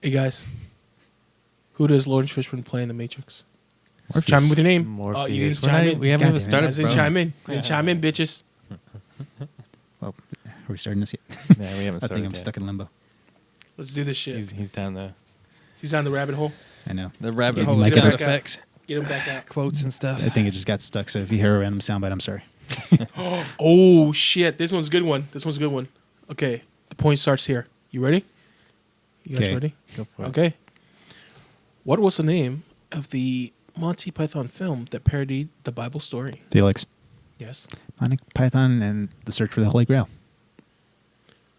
Hey guys, who does Lawrence Fishburne play in The Matrix? Morpheus. Chime in with your name. Morpheus. Oh, you didn't We're chime not- in. We haven't even God damn it. started, Guys didn't bro. chime in. You didn't chime in, bitches. Well, are we starting this yet? Yeah, we haven't I started think I'm yet. stuck in limbo. Let's do this shit. He's down He's down the rabbit hole. I know. the rabbit Yeah, hole you of might sound get back out. effects, Get him back out. quotes and stuff. I think it just got stuck. So if you hear a random soundbite, I'm sorry. Oh shit! This one's a good one. This one's a good one. Okay, the point starts here. You ready? You guys Okay. ready? Go for it. Okay. What was the name of the Monty Python film that parodied the Bible story? Felix, Yes. Monty Python and the Search for the Holy Grail.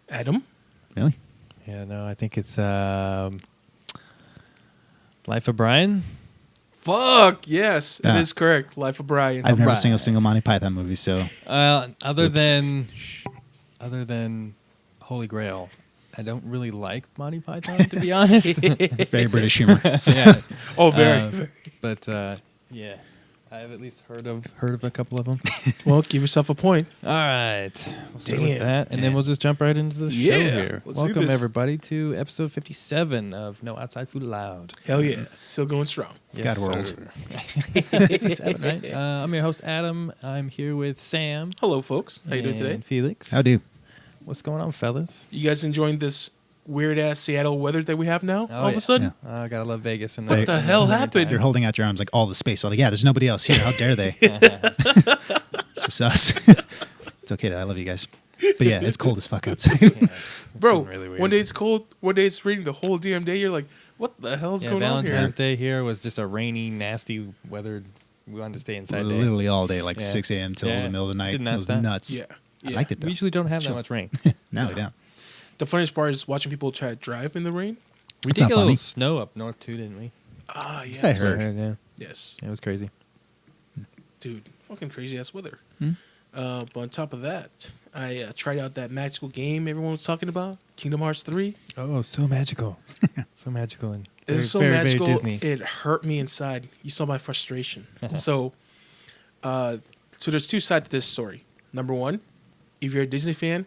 Adam? Really? Yeah, no, I think it's Life of Brian. Fuck, yes. Ah. It is correct. Life of Brian. I've never Right. seen a single Monty Python movie, so Other Oops. than Holy Grail, I don't really like Monty Python, to be honest. it's very British humor. yeah. Oh, very. Um, very. But yeah, I've at least heard of a couple of them. Well, give yourself a point. All right, we'll start with Damn. that, and then we'll just jump right into the show Yeah, here. let's do Welcome this. everybody to episode 57 of No Outside Food Allowed. Hell yeah. Still going strong. Yes, God world. sir. 57, right? I'm your host Adam. I'm here with Sam. Hello, folks. How you doing today? and Felix. How do? What's going on, fellas? You guys enjoying this weird-ass Seattle weather that we have now Oh, all of yeah. a sudden? I gotta love Vegas. And What the hell happened? You're holding out your arms like all the space. Like, yeah, there's nobody else here. How dare they? It's just us. It's okay though. I love you guys. But yeah, it's cold as fuck outside. Bro, really weird. one day it's cold, one day it's raining the whole damn day. You're like, what the hell's going on Valentine's here? Day here was just a rainy, nasty weather. We wanted to stay inside day. Literally all day, like Yeah. 6 a.m. till Yeah. the middle of the night. Did It not was stop. nuts. Yeah. I yeah. liked it though. We usually don't have It's that chill. much rain. No, No. we don't. The funniest part is watching people try to drive in the rain. We That's did not get a little funny. snow up north too, didn't we? Ah, yes. what I heard. Yeah, Yes. it was crazy. Dude, fucking crazy ass weather. Hmm? But on top of that, I tried out that magical game everyone was talking about, Kingdom Hearts 3. Oh, so magical, so magical, and It was so very, magical, Very Disney. it hurt me inside. You saw my frustration. So there's two sides to this story. Number one, if you're a Disney fan,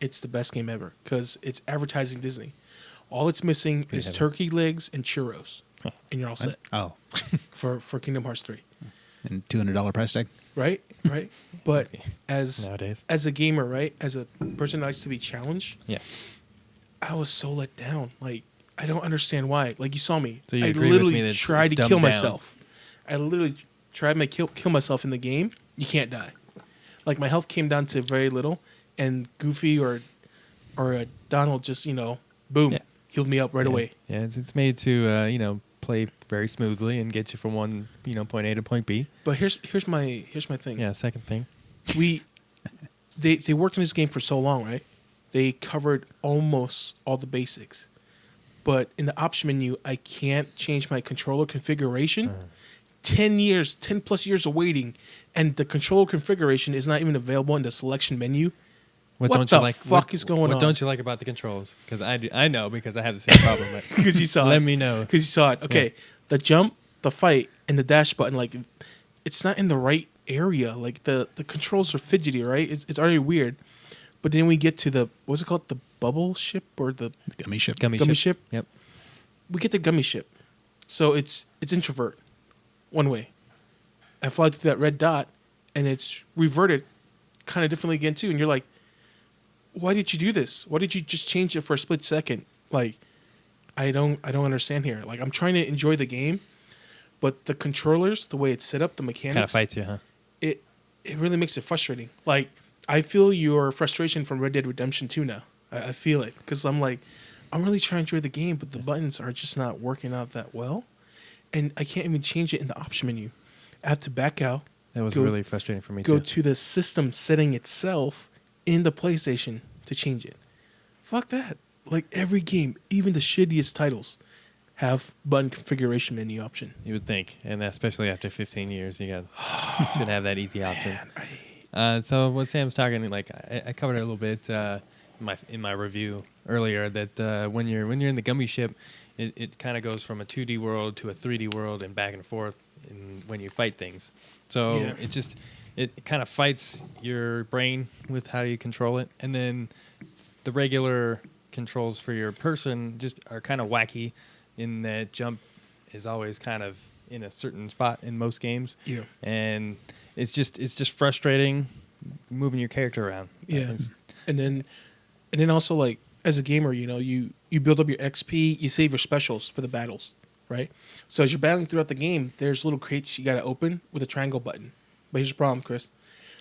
it's the best game ever because it's advertising Disney. All it's missing is heavy. turkey legs and churros, and you're all set Oh, for Kingdom Hearts 3. and $200 price tag. Right? Right? But as Nowadays. a gamer, right? As a person that likes to be challenged, Yeah. I was so let down. Like, I don't understand why. Like, you saw me. So you I agree with literally me that it's tried to dumbed kill down. myself. I literally tried to kill myself in the game. You can't die. Like, my health came down to very little, and Goofy or Donald just, boom, Yeah. healed me up right away. Yeah, it's made to play very smoothly and get you from one point A to point B. But here's my thing. Yeah, second thing. They worked on this game for so long, right? They covered almost all the basics. But in the option menu, I can't change my controller configuration. 10 plus years of waiting, and the controller configuration is not even available in the selection menu. What don't the you like? fuck is going What on? don't you like about the controls? Because I know because I have the same problem. But Because you saw let it. me know. Because you saw it. Okay, the jump, the fight, and the dash button, like, it's not in the right area. Like, the controls are fidgety, right? It's already weird. But then we get to the, what's it called? The bubble ship or the Gummy ship. Gummy ship? Yep. We get the gummy ship. So it's introvert. One way. I fly through that red dot, and it's reverted kind of differently again, too. And you're like, why did you do this? Why did you just change it for a split second? Like, I don't understand here. Like, I'm trying to enjoy the game, but the controllers, the way it's set up, the mechanics, Kind of fights you, huh? it really makes it frustrating. Like, I feel your frustration from Red Dead Redemption 2 now. I feel it because I'm like, I'm really trying to enjoy the game, but the buttons are just not working out that well, and I can't even change it in the option menu. I have to back out. That was Go- really frustrating for me Go too. to the system setting itself in the PlayStation to change it. Fuck that. Like every game, even the shittiest titles, have button configuration menu option. You would think, and especially after 15 years, you should have that easy option. So what Sam's talking, like I covered it a little bit in my review earlier. That when you're in the gummy ship, it kind of goes from a 2D world to a 3D world and back and forth when you fight things. So Yeah. it kind of fights your brain with how you control it, and then the regular controls for your person just are kind of wacky in that jump is always kind of in a certain spot in most games. Yeah. And it's just frustrating moving your character around. Yeah. And then also, like, as a gamer, you know, you build up your XP, you save your specials for the battles, right? So as you're battling throughout the game, there's little crates you got to open with a triangle button. But here's the problem, Chris.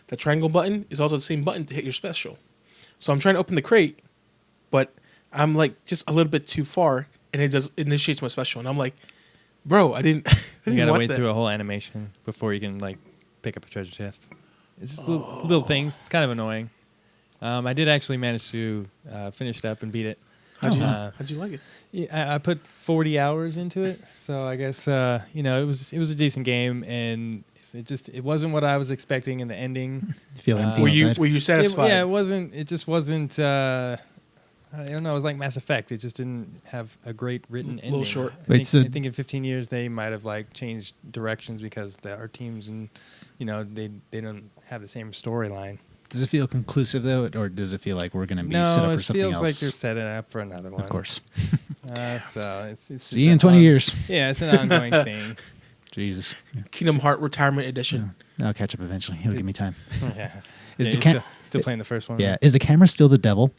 The triangle button is also the same button to hit your special. So I'm trying to open the crate, but I'm like just a little bit too far, and it initiates my special, and I'm like, bro, I didn't. You gotta wait through a whole animation before you can like pick up a treasure chest. It's just little things. It's kind of annoying. I did actually manage to finish it up and beat it. How'd you like it? Yeah, I put 40 hours into it, so I guess you know, it was a decent game, and it wasn't what I was expecting in the ending. You feel empty Were inside? you satisfied? It wasn't. It just wasn't. I don't know. It was like Mass Effect. It just didn't have a great written ending. A little short. I think in 15 years they might have like changed directions because our teams and you know they don't have the same storyline. Does it feel conclusive though, or does it feel like we're going to be set up for something else? No, it feels like you're setting up for another one. Of course. So it's See you in 20 years. Yeah, it's an ongoing thing. Jesus. Kingdom Heart Retirement Edition. I'll catch up eventually. It'll give me time. Yeah. Is Yeah, the you're still playing the first one? Yeah. Is the camera still the devil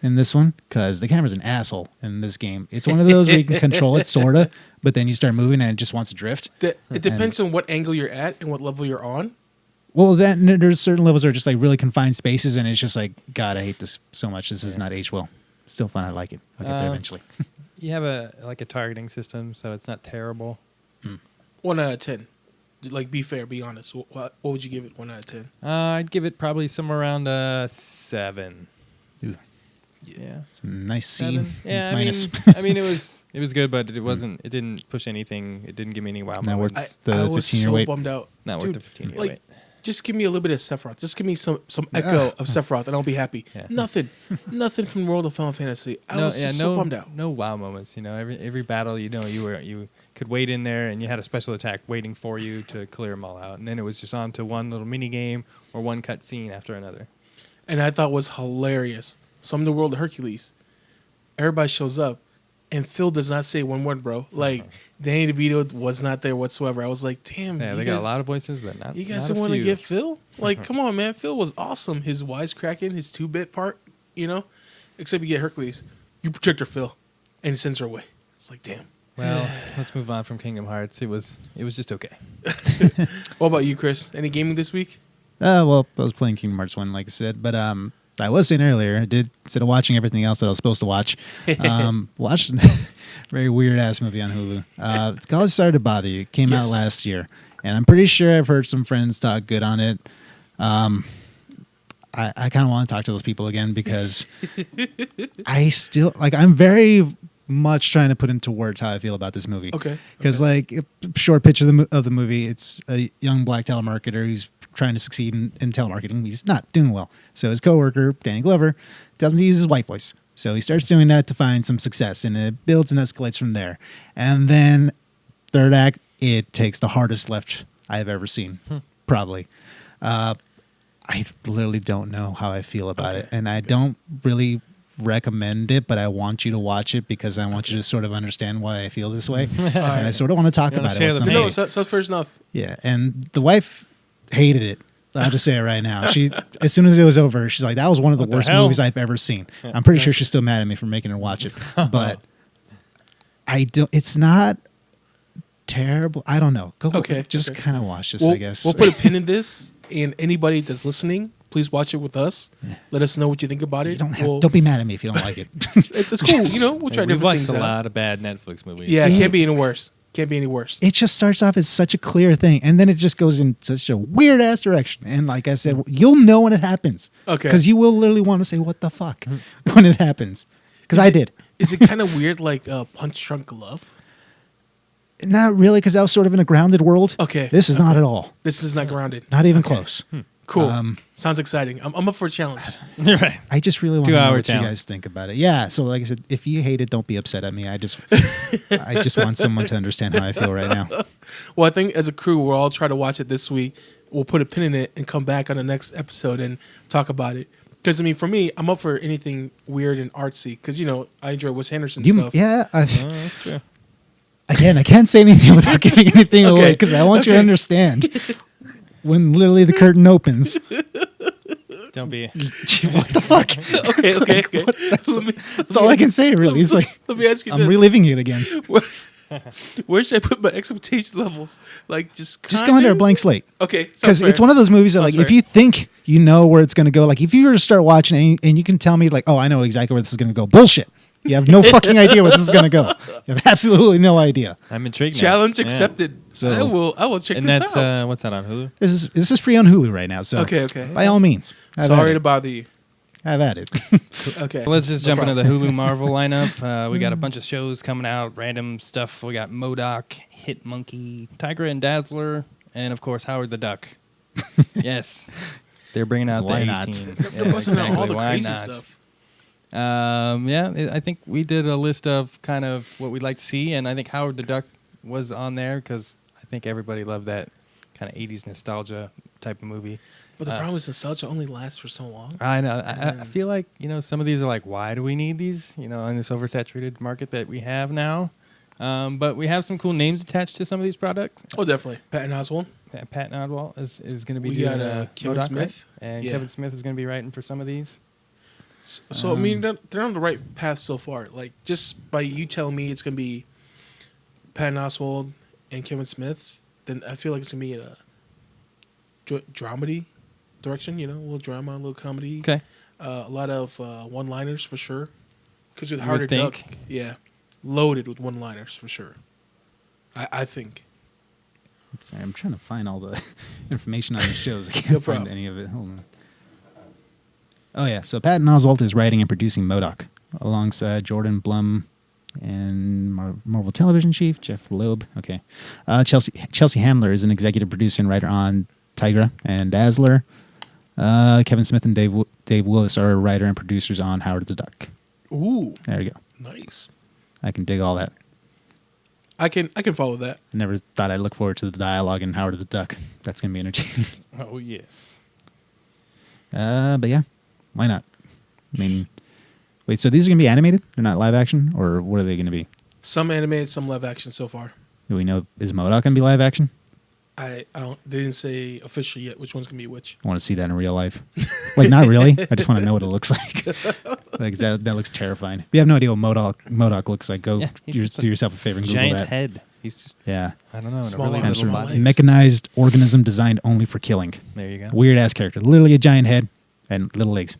in this one? Because the camera's an asshole in this game. It's one of those where you can control it, sort of, but then you start moving and it just wants to drift. It depends on what angle you're at and what level you're on. Well, then there's certain levels that are just like really confined spaces, and it's just like, God, I hate this so much. This is not aged well. Still fun. I like it. I'll get there eventually. You have a targeting system, so it's not terrible. 1 out of 10. Like, be fair, be honest. What would you give it? 1 out of 10. I'd give it probably somewhere around 7. Ooh. Yeah, It's a nice C seven. Yeah, minus. I mean, it was good, but it wasn't. It didn't push anything. It didn't give me any wow Not moments. worth the I was 15-year so wait. bummed out. Not Dude, worth the 15-year like, wait. just give me a little bit of Sephiroth. Just give me some echo of Sephiroth, and I'll be happy. Yeah. Nothing from the world of Final Fantasy. I was just so bummed out. No wow moments. You know, every battle, you know, you could wait in there, and you had a special attack waiting for you to clear them all out, and then it was just on to one little mini game or one cut scene after another. And I thought was hilarious. So I'm in the world of Hercules. Everybody shows up, and Phil does not say one word, bro. Like, Danny DeVito was not there whatsoever. I was like, damn. Yeah, they got a lot of voices, but not. You guys not didn't a want to few. get Phil? Like, come on, man. Phil was awesome. His wisecracking, his 2-bit part, you know? Except you get Hercules. You protect her, Phil. And he sends her away. It's like, damn. Well, let's move on from Kingdom Hearts. It was just okay. What about you, Chris? Any gaming this week? Well, I was playing Kingdom Hearts 1, like I said, but I was saying earlier, I did, instead of watching everything else that I was supposed to watch, watched a very weird-ass movie on Hulu. It's called Sorry to Bother You. It came out last year, and I'm pretty sure I've heard some friends talk good on it. I kind of want to talk to those people again because I still, like, I'm very much trying to put into words how I feel about this movie. Okay. Because, like, a short pitch of the movie, it's a young black telemarketer who's trying to succeed in telemarketing. He's not doing well. So his coworker, Danny Glover, tells him to use his white voice. So he starts doing that to find some success, and it builds and escalates from there. And then third act, it takes the hardest left I've ever seen, probably. I literally don't know how I feel about it, and I don't really recommend it, but I want you to watch it because I want you to sort of understand why I feel this way, and I sort of want to talk You wanna about it. share With the somebody. pain. No, so first enough. Yeah, and the wife hated it. I'll just say it right now. She, as soon as it was over, she's like, "That was one of the What the worst hell?" movies I've ever seen." I'm pretty sure she's still mad at me for making her watch it, but I don't. It's not terrible. I don't know. Go, just kind of watch this. I guess We'll put a pin in this, and anybody that's listening, please watch it with us. Let us know what you think about it. you don't be mad at me if you don't like it. It's cool. You know, we'll try We've different watched things a out. lot of bad Netflix movies. Yeah, it can't be any worse. Can't be any worse. It just starts off as such a clear thing, and then it just goes in such a weird ass direction. And like I said, you'll know when it happens. Okay. Because you will literally want to say, "What the fuck," when it happens. Because I did. Is it kind of weird, like Punch Drunk Love? Not really, because I was sort of in a grounded world. Okay. This is not at all. This is not grounded. Not even close. Cool. Sounds exciting. I'm up for a challenge. Right. I just really want to 2 know hour what challenge. you guys think about it. Yeah. So like I said, if you hate it, don't be upset at me. I just want someone to understand how I feel right now. Well, I think as a crew, we'll all try to watch it this week. We'll put a pin in it and come back on the next episode and talk about it. Because I mean, for me, I'm up for anything weird and artsy. Because I enjoy Wes Anderson You, stuff. yeah. That's true. Again, I can't say anything without giving anything Okay. away because I want you to understand. When literally the curtain opens, Don't be. what the fuck? Okay, okay, okay. That's all I can say, really. It's like Let me ask you I'm this: reliving it again. Where should I put my expectation levels? Like just Go under a blank slate. Okay, Because it's one of those movies that, like, Sounds if fair. you think you know where it's going to go, like, if you were to start watching and you can tell me, like, oh, I know exactly where this is going to go, bullshit. You have no fucking idea where this is going to go. You have absolutely no idea. I'm intrigued now. Challenge Yeah. accepted. So- I will check And this that's out. what's that on Hulu? This is free on Hulu right now. So Okay. by all means, Sorry to bother you. have at it. Okay. Let's just jump into the Hulu Marvel lineup. We got a bunch of shows coming out, random stuff. We got MODOK, Hit Monkey, Tigra and Dazzler, and of course Howard the Duck. Yes, they're bringing out the Why 18. not? They're Yeah, busting out all the Why crazy not? stuff. I think we did a list of kind of what we'd like to see, and I think Howard the Duck was on there because I think everybody loved that kind of 80s nostalgia type of movie. But the problem is nostalgia only lasts for so long. I know. I feel like, some of these are like, why do we need these, in this oversaturated market that we have now? But we have some cool names attached to some of these products. Oh, definitely. Patton Oswalt. Pat Nodwall is going to be We doing got, Kevin MODOK, Smith. right? And Yeah. Kevin Smith is going to be writing for some of these. So I mean, they're on the right path so far. Like just by you telling me it's gonna be Patton Oswalt and Kevin Smith, then I feel like it's gonna be in a dramedy direction. A little drama, a little comedy. Okay. A lot of one-liners for sure. Because with You Howard would the Duck, think. yeah, loaded with one-liners for sure. I think. Sorry, I'm trying to find all the information on the shows. I can't No find problem. any of it. Hold on. Oh, yeah. So Patton Oswalt is writing and producing MODOK alongside Jordan Blum and Marvel Television chief Jeff Loeb. Okay. Chelsea Handler is an executive producer and writer on Tigra and Dazzler. Kevin Smith and Dave Willis are writer and producers on Howard the Duck. Ooh, There you go. nice. I can dig all that. I can follow that. I never thought I'd look forward to the dialogue in Howard the Duck. That's going to be entertaining. Oh, yes. But yeah, why not? I mean, wait, so these are going to be animated? They're not live action? Or what are they going to be? Some animated, some live action so far. Do we know, is MODOK going to be live action? I don't. They didn't say officially yet which one's gonna be which. I want to see that in real life. Like, not really. I just want to know what it looks like. Like that looks terrifying. If you have no idea what MODOK looks like, go Yeah, he's just do yourself a favor and Google Giant that. head. He's just, Yeah. I don't know, in a Small really arms, little small body. legs. Mechanized organism designed only for killing. There you go. Weird ass character. Literally a giant head and little legs.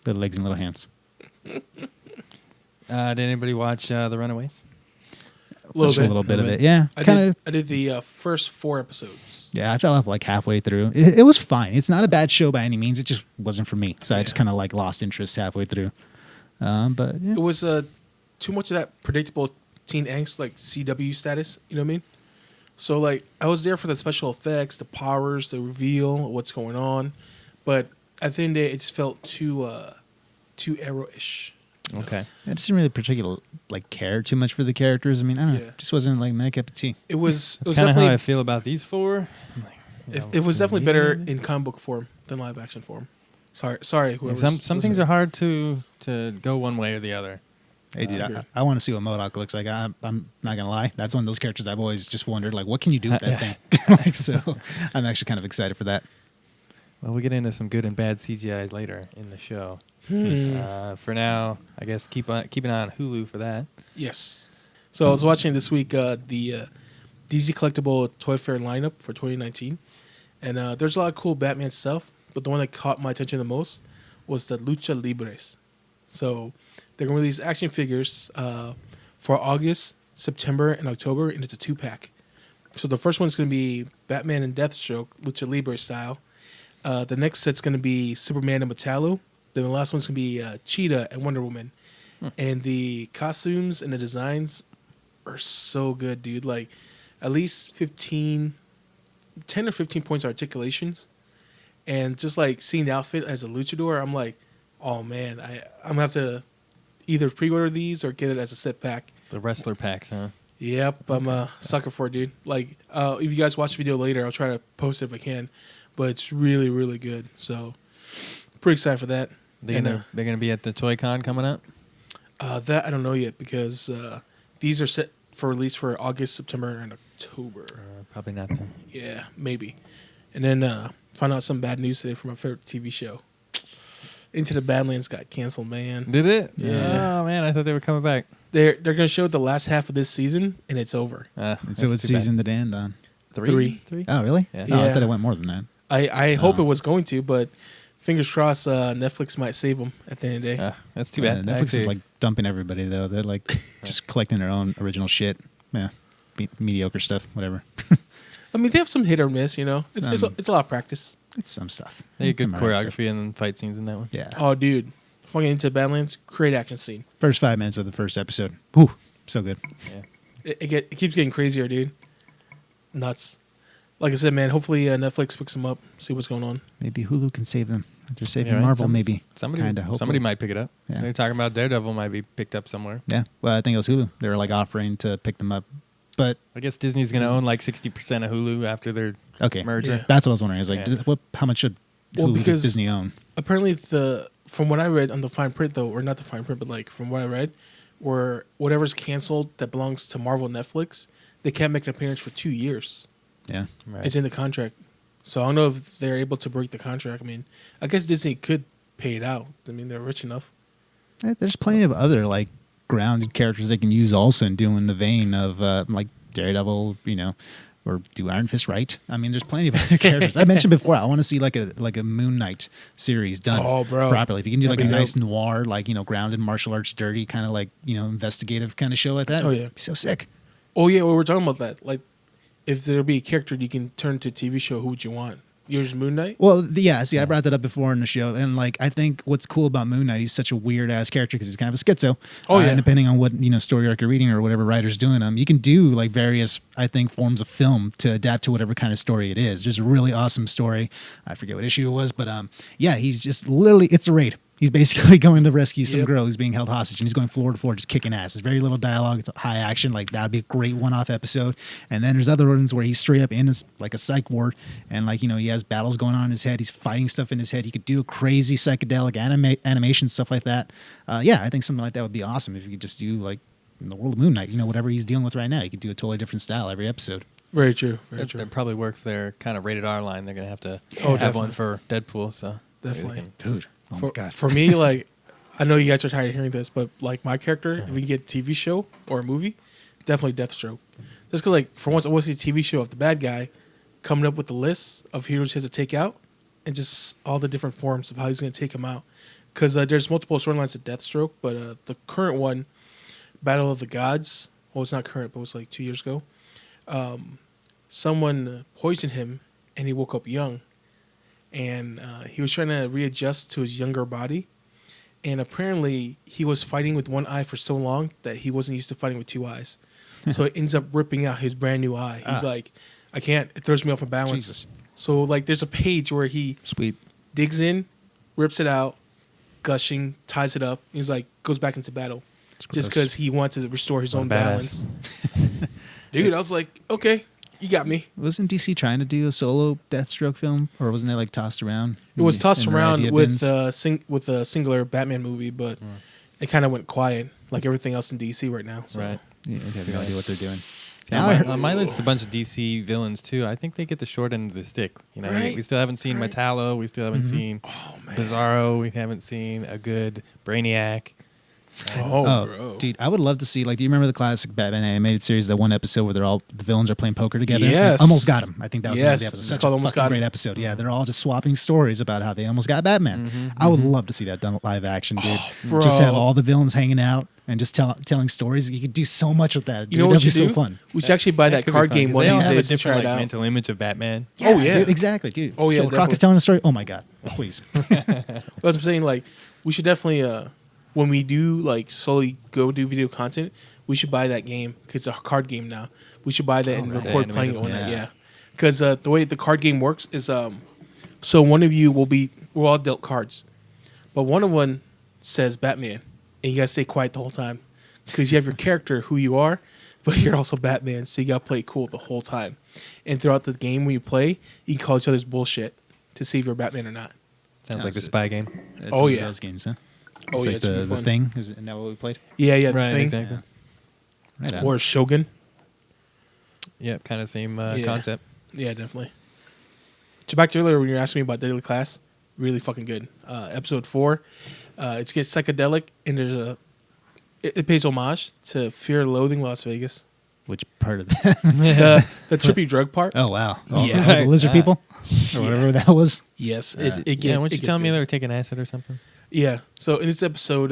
Little legs and little hands. Did anybody watch The Runaways? Just a little bit of it. Yeah. I did the first 4 episodes. Yeah, I fell off like halfway through. It was fine. It's not a bad show by any means. It just wasn't for me. So I just Yeah. kind of like lost interest halfway through. But yeah. It was too much of that predictable teen angst, like CW status. You know what I mean? So like I was there for the special effects, the powers, the reveal, what's going on, but at the end of the day, it just felt too Arrow-ish. Okay. I just didn't really particularly like care too much for the characters. I mean, I don't know. Yeah. It just wasn't like my cup of tea. It was That's kind of how I definitely feel about these 4. it was definitely better in comic book form than live action form. Sorry, whoever. Some things are hard to go one way or the other. Hey, dude, agree. I want to see what MODOK looks like. I'm not gonna lie. That's one of those characters I've always just wondered, like, what can you do with that thing? Like, so I'm actually kind of excited for that. Well, we'll get into some good and bad CGIs later in the show. For now, I guess keep an eye on Hulu for that. Yes. So I was watching this week the DC Collectible Toy Fair lineup for 2019, and there's a lot of cool Batman stuff. But the one that caught my attention the most was the Lucha Libres. So they're gonna release action figures for August, September, and October, and it's a 2-pack. So the first one's gonna be Batman and Deathstroke, Lucha Libre style. The next set's gonna be Superman and Metallo. Then the last one's gonna be Cheetah and Wonder Woman. And the costumes and the designs are so good, dude. Like, at least 10 or 15 points of articulations. And just, like, seeing the outfit as a luchador, I'm like, oh, man, I'm going to have to either pre-order these or get it as a set pack. The wrestler packs, huh? Yep, I'm a sucker for it, dude. Like, if you guys watch the video later, I'll try to post it if I can. But it's really, really good. So, pretty excited for that. They're gonna be at the Toy Con coming up. That I don't know yet because these are set for release for August, September, and October. Probably not then. Yeah, maybe. And then found out some bad news today from my favorite TV show. Into the Badlands got canceled, man. Did it? Yeah. Oh man, I thought they were coming back. They're gonna show the last half of this season, and it's over. So what season did it end on? Three. Oh, really? Yeah. Oh, I Yeah. thought it went more than that. I hope it was going to, but fingers crossed Netflix might save them at the end of the day. That's too bad. Netflix is Actually, like dumping everybody though. They're like just collecting their own original shit. Yeah, mediocre stuff, whatever. I mean, they have some hit or miss, you know. It's a lot of practice. It's some stuff. they had It's good some alright stuff. choreography and fight scenes in that one. Yeah. Oh, dude. Fucking Into the Badlands, great action scene. First 5 minutes of the first episode. Whew, so good. Yeah. It keeps getting crazier, dude. Nuts. Like I said, man, hopefully Netflix picks them up, see what's going on. Maybe Hulu can save them. They're saving Yeah, right. Marvel, maybe. Somebody Hopefully. might pick it up. Yeah. They're talking about Daredevil might be picked up somewhere. Yeah. Well, I think it was Hulu. They were like offering to pick them up, but I guess Disney's going to own like 60% of Hulu after their okay. merger. Yeah. That's what I was wondering. Is like, Yeah. how much should Well, Hulu because- does Disney own? Apparently, from what I read on the fine print, though, or not the fine print, but like from what I read, where whatever's canceled that belongs to Marvel Netflix, they can't make an appearance for 2 years. Yeah. Right. It's in the contract. So I don't know if they're able to break the contract. I mean, I guess Disney could pay it out. I mean, they're rich enough. There's plenty of other like grounded characters they can use also and do in the vein of like Daredevil, you know, or do Iron Fist right. I mean, there's plenty of other characters. I mentioned before, I want to see like a Moon Knight series done Oh, bro. properly. If you can do That'd like a be nice dope. noir, like, you know, grounded martial arts, dirty kind of like, you know, investigative kind of show like that. Oh, yeah. It'd be so sick. Oh, yeah, well, we're talking about that. Like, if there be a character you can turn to a TV show, who would you want? Yours, Moon Knight? Well, yeah. See, I brought that up before in the show, and like, I think what's cool about Moon Knight, he's such a weird ass character because he's kind of a schizo. Oh, yeah. And depending on what, you know, story arc you're reading or whatever writer's doing, you can do like various, I think, forms of film to adapt to whatever kind of story it is. There's a really awesome story. I forget what issue it was, but yeah, he's just literally, it's a raid. He's basically going to rescue some Yep. girl who's being held hostage, and he's going floor to floor, just kicking ass. There's very little dialogue. It's high action. Like, that'd be a great one-off episode. And then there's other ones where he's straight up in like a psych ward, and like, you know, he has battles going on in his head. He's fighting stuff in his head. He could do crazy psychedelic animation stuff like that. Yeah, I think something like that would be awesome if you could just do like in the world of Moon Knight. You know, whatever he's dealing with right now, you could do a totally different style every episode. Very true. Very true. That'd probably work for their kind of rated R line. They're going to have to Oh, have one definitely. for Deadpool. So maybe they Definitely. can- Dude, oh my For, God. for me, like, I know you guys are tired of hearing this, but like my character, if we can get a TV show or a movie, definitely Deathstroke. Just because, like, for once, I want to see a TV show of the bad guy coming up with the list of heroes he has to take out and just all the different forms of how he's going to take them out. Because there's multiple storylines of Deathstroke, but the current one, Battle of the Gods, well, it's not current, but it was like 2 years ago. Someone poisoned him, and he woke up young. And he was trying to readjust to his younger body. And apparently, he was fighting with one eye for so long that he wasn't used to fighting with two eyes. So it ends up ripping out his brand new eye. He's like, I can't. It throws me off of balance. Jesus. So, like, there's a page where he Sweet. digs in, rips it out, gushing, ties it up. He's like, goes back into battle. Just gross. because he wants to restore his What a own badass. balance. Dude, I was like, okay, you got me. Wasn't DC trying to do a solo Deathstroke film, or wasn't that like tossed around? It was tossed in their around idea with bins? with a singular Batman movie, but it kind of went quiet, like everything else in DC right now. So. Right. Yeah, I have no idea what they're doing. See, Now on, I my, heard- on my list, a bunch of DC villains too. I think they get the short end of the stick. You know, Right. we still haven't seen Right. Metallo. We still haven't seen Oh man. Bizarro. We haven't seen a good Brainiac. Oh, bro. dude, I would love to see. Like, do you remember the classic Batman animated series? That one episode where the villains are playing poker together. Yes. Almost got him. I think that was the name of the Yes. episode. It's Such called a Almost fucking Got great Him. episode. Yeah, they're all just swapping stories about how they almost got Batman. I would love to see that done live action, dude. bro. Just have all the villains hanging out and just telling stories. You could do so much with that. Dude. You know what That'd you be do? so fun. We should actually buy that could be card fun, game 'cause one they of all these have a days and try different it like out. mental image of Batman. Oh, yeah. dude, exactly, dude. Oh, yeah, Killer Croc definitely. is telling a story. Oh my god, please. But I'm saying, like, we should definitely, when we do, like, slowly go do video content, we should buy that game, because it's a card game now. We should buy that and right. record The playing it animated on one. that, yeah. Because the way the card game works is, so one of you we're all dealt cards, but one of one says Batman, and you gotta stay quiet the whole time, because you have your character, who you are, but you're also Batman, so you gotta play it cool the whole time. And throughout the game when you play, you can call each other's bullshit to see if you're Batman or not. Sounds like the That's it. spy game. It's Oh, one of yeah. those games, huh? Oh, It's yeah, like it's gonna be the fun. Thing. Isn't that what we played? Yeah, the Right, thing. exactly. Right on. Or Shogun. Yep, kind of same Yeah. concept. Yeah, definitely. So back to earlier when you were asking me about Deadly Class, really fucking good. Episode 4, it gets psychedelic and it pays homage to Fear and Loathing Las Vegas. Which part of that? The trippy drug part. Oh wow! Oh, Yeah. the lizard people, or whatever that was. Yes, Yeah. Yeah, weren't you telling me they were taking acid or something? Yeah. So in this episode,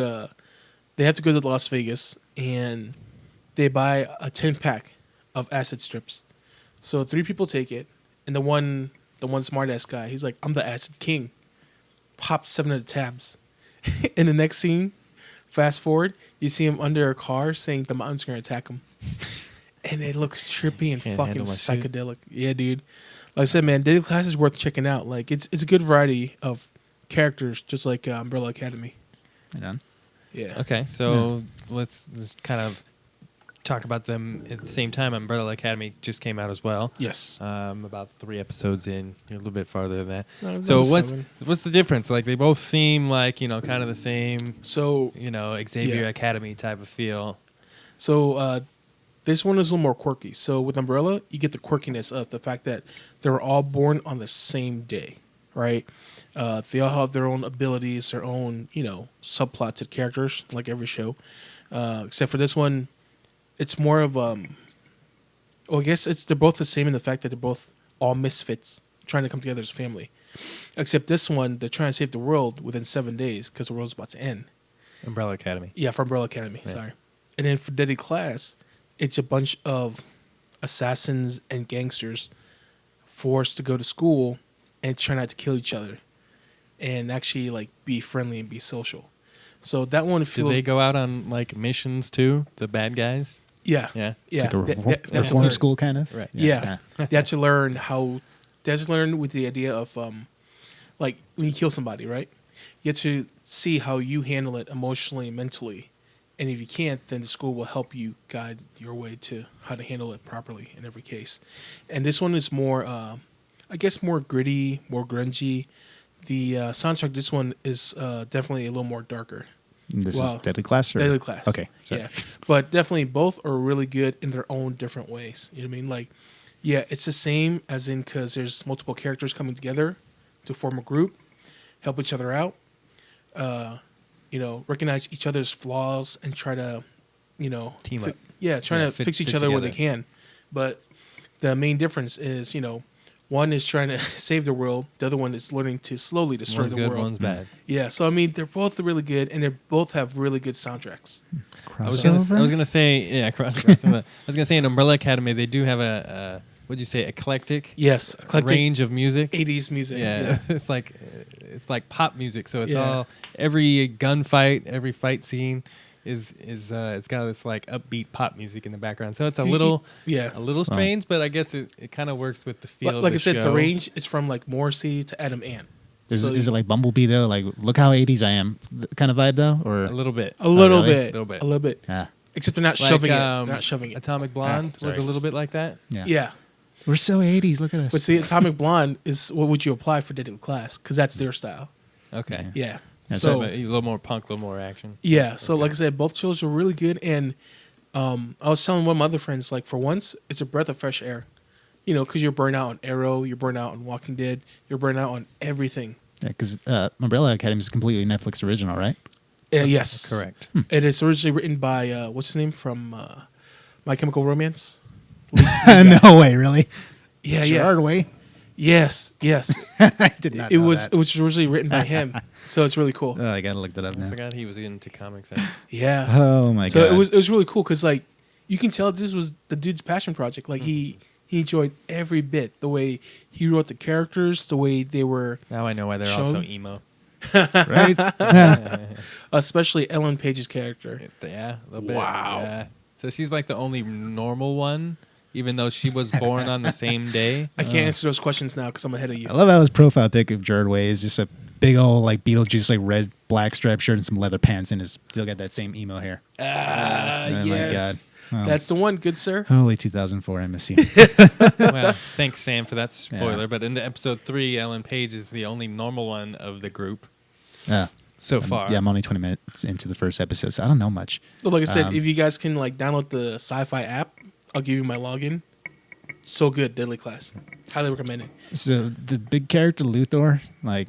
they have to go to Las Vegas and they buy a 10-pack of acid strips. So 3 people take it, and the one smart ass guy, he's like, "I'm the acid king." Pops 7 of the tabs. In the next scene, fast forward, you see him under a car saying the mountain's gonna attack him. And it looks trippy and Can't fucking handle my shit. psychedelic. Yeah, dude. Like I said, man, Deadly Class is worth checking out. Like it's a good variety of characters, just like Umbrella Academy. Right on. Yeah. Okay, so let's just kind of talk about them at the same time. Umbrella Academy just came out as well. Yes. About 3 episodes in, a little bit farther than that. No, it's So about 7. what's the difference? Like they both seem like kind of the same, So Xavier Yeah. Academy type of feel. This one is a little more quirky. So with Umbrella, you get the quirkiness of the fact that they were all born on the same day, right? They all have their own abilities, their own, subplot to characters, like every show. Except for this one, it's more of I guess they're both the same in the fact that they're both all misfits trying to come together as a family. Except this one, they're trying to save the world within 7 days because the world's about to end. Umbrella Academy. Yeah, for Umbrella Academy. Yeah. Sorry. And then for Deadly Class, it's a bunch of assassins and gangsters forced to go to school and try not to kill each other, and actually like be friendly and be social. So that one Did feels. they go out on like missions too? The bad guys. Yeah. Yeah. Yeah. It's like a They- they have to reform learn- school kind of. Right. Yeah. They have to learn how. They have to learn with the idea of like when you kill somebody, right? You have to see how you handle it emotionally and mentally. And if you can't, then the school will help you guide your way to how to handle it properly in every case. And this one is more, I guess, more gritty, more grungy. The soundtrack, this one is definitely a little more darker. This Wow. is Deadly Class. Or? Deadly Class. Okay. Sorry. Yeah. But definitely both are really good in their own different ways. You know what I mean? Like, yeah, it's the same as in because there's multiple characters coming together to form a group, help each other out. Recognize each other's flaws and try to, Team up. trying to fit- fix each fit other where they together. can. But the main difference is, one is trying to save the world, the other one is learning to slowly destroy One's the good, world. one's bad. Yeah, so I mean, they're both really good, and they both have really good soundtracks. I was gonna Crossover? say crossover. I was gonna say in Umbrella Academy they do have a what'd you say, eclectic Yes, eclectic range of music. 80s music. Yeah, it's like pop music. So it's Yeah. all every gunfight, every fight scene is it's got this like upbeat pop music in the background. So it's a little Yeah. strange, but I guess it kind of works with the feel. Like of I the said, show. the range is from like Morrissey to Adam Ant. Is it like Bumblebee though? Like, look how 80s I am kind of vibe though? Or a little bit. a little really? bit, Little bit. a little bit. yeah, Except they're not Like, shoving it. They're not shoving it. Atomic Blonde was a sorry. little bit like that. yeah, Yeah, We're so 80s. Look at us. but see, Atomic Blonde is what would you apply for Deadly Class? Because that's their style. Okay. Yeah. Yeah, So But a little more punk, a little more action. yeah, so like I said, both shows are really good, and I was telling one of my other friends, like for once, it's a breath of fresh air. Because you're burnt out on Arrow, you're burnt out on Walking Dead, you're burnt out on everything. Yeah, because Umbrella Academy is a completely Netflix original, right? Yes, Correct. It is originally written by what's his name from My Chemical Romance. No way, really? Yeah, Gerard yeah. Way? Yes. I did not. It know was that. it was originally written by him, so it's really cool. Oh, I gotta look that up I now. forgot he was into comics. Yeah. Oh my So god! it was really cool because like you can tell this was the dude's passion project. Like he enjoyed every bit, the way he wrote the characters, the way they were, Now I know why they're Show- also emo. right? especially Ellen Page's character. Yeah, a little bit. Wow. Yeah. So she's like the only normal one, even though she was born on the same day. I can't answer those questions now because I'm ahead of you. I love how his profile pic of Gerard Way is just a big old like Beetlejuice like red black striped shirt and some leather pants and has still got that same emo hair. Oh my Yes. God. Well, That's the one, good sir. holy 2004, I miss you. Well, thanks, Sam, for that spoiler. Yeah. But in episode 3, Ellen Page is the only normal one of the group Yeah. so far. Yeah, I'm only 20 minutes into the first episode, so I don't know much. Well, like I said, if you guys can like download the Sci-Fi app, I'll give you my login. So good, Deadly Class. Highly recommend it. So the big character Luthor, like,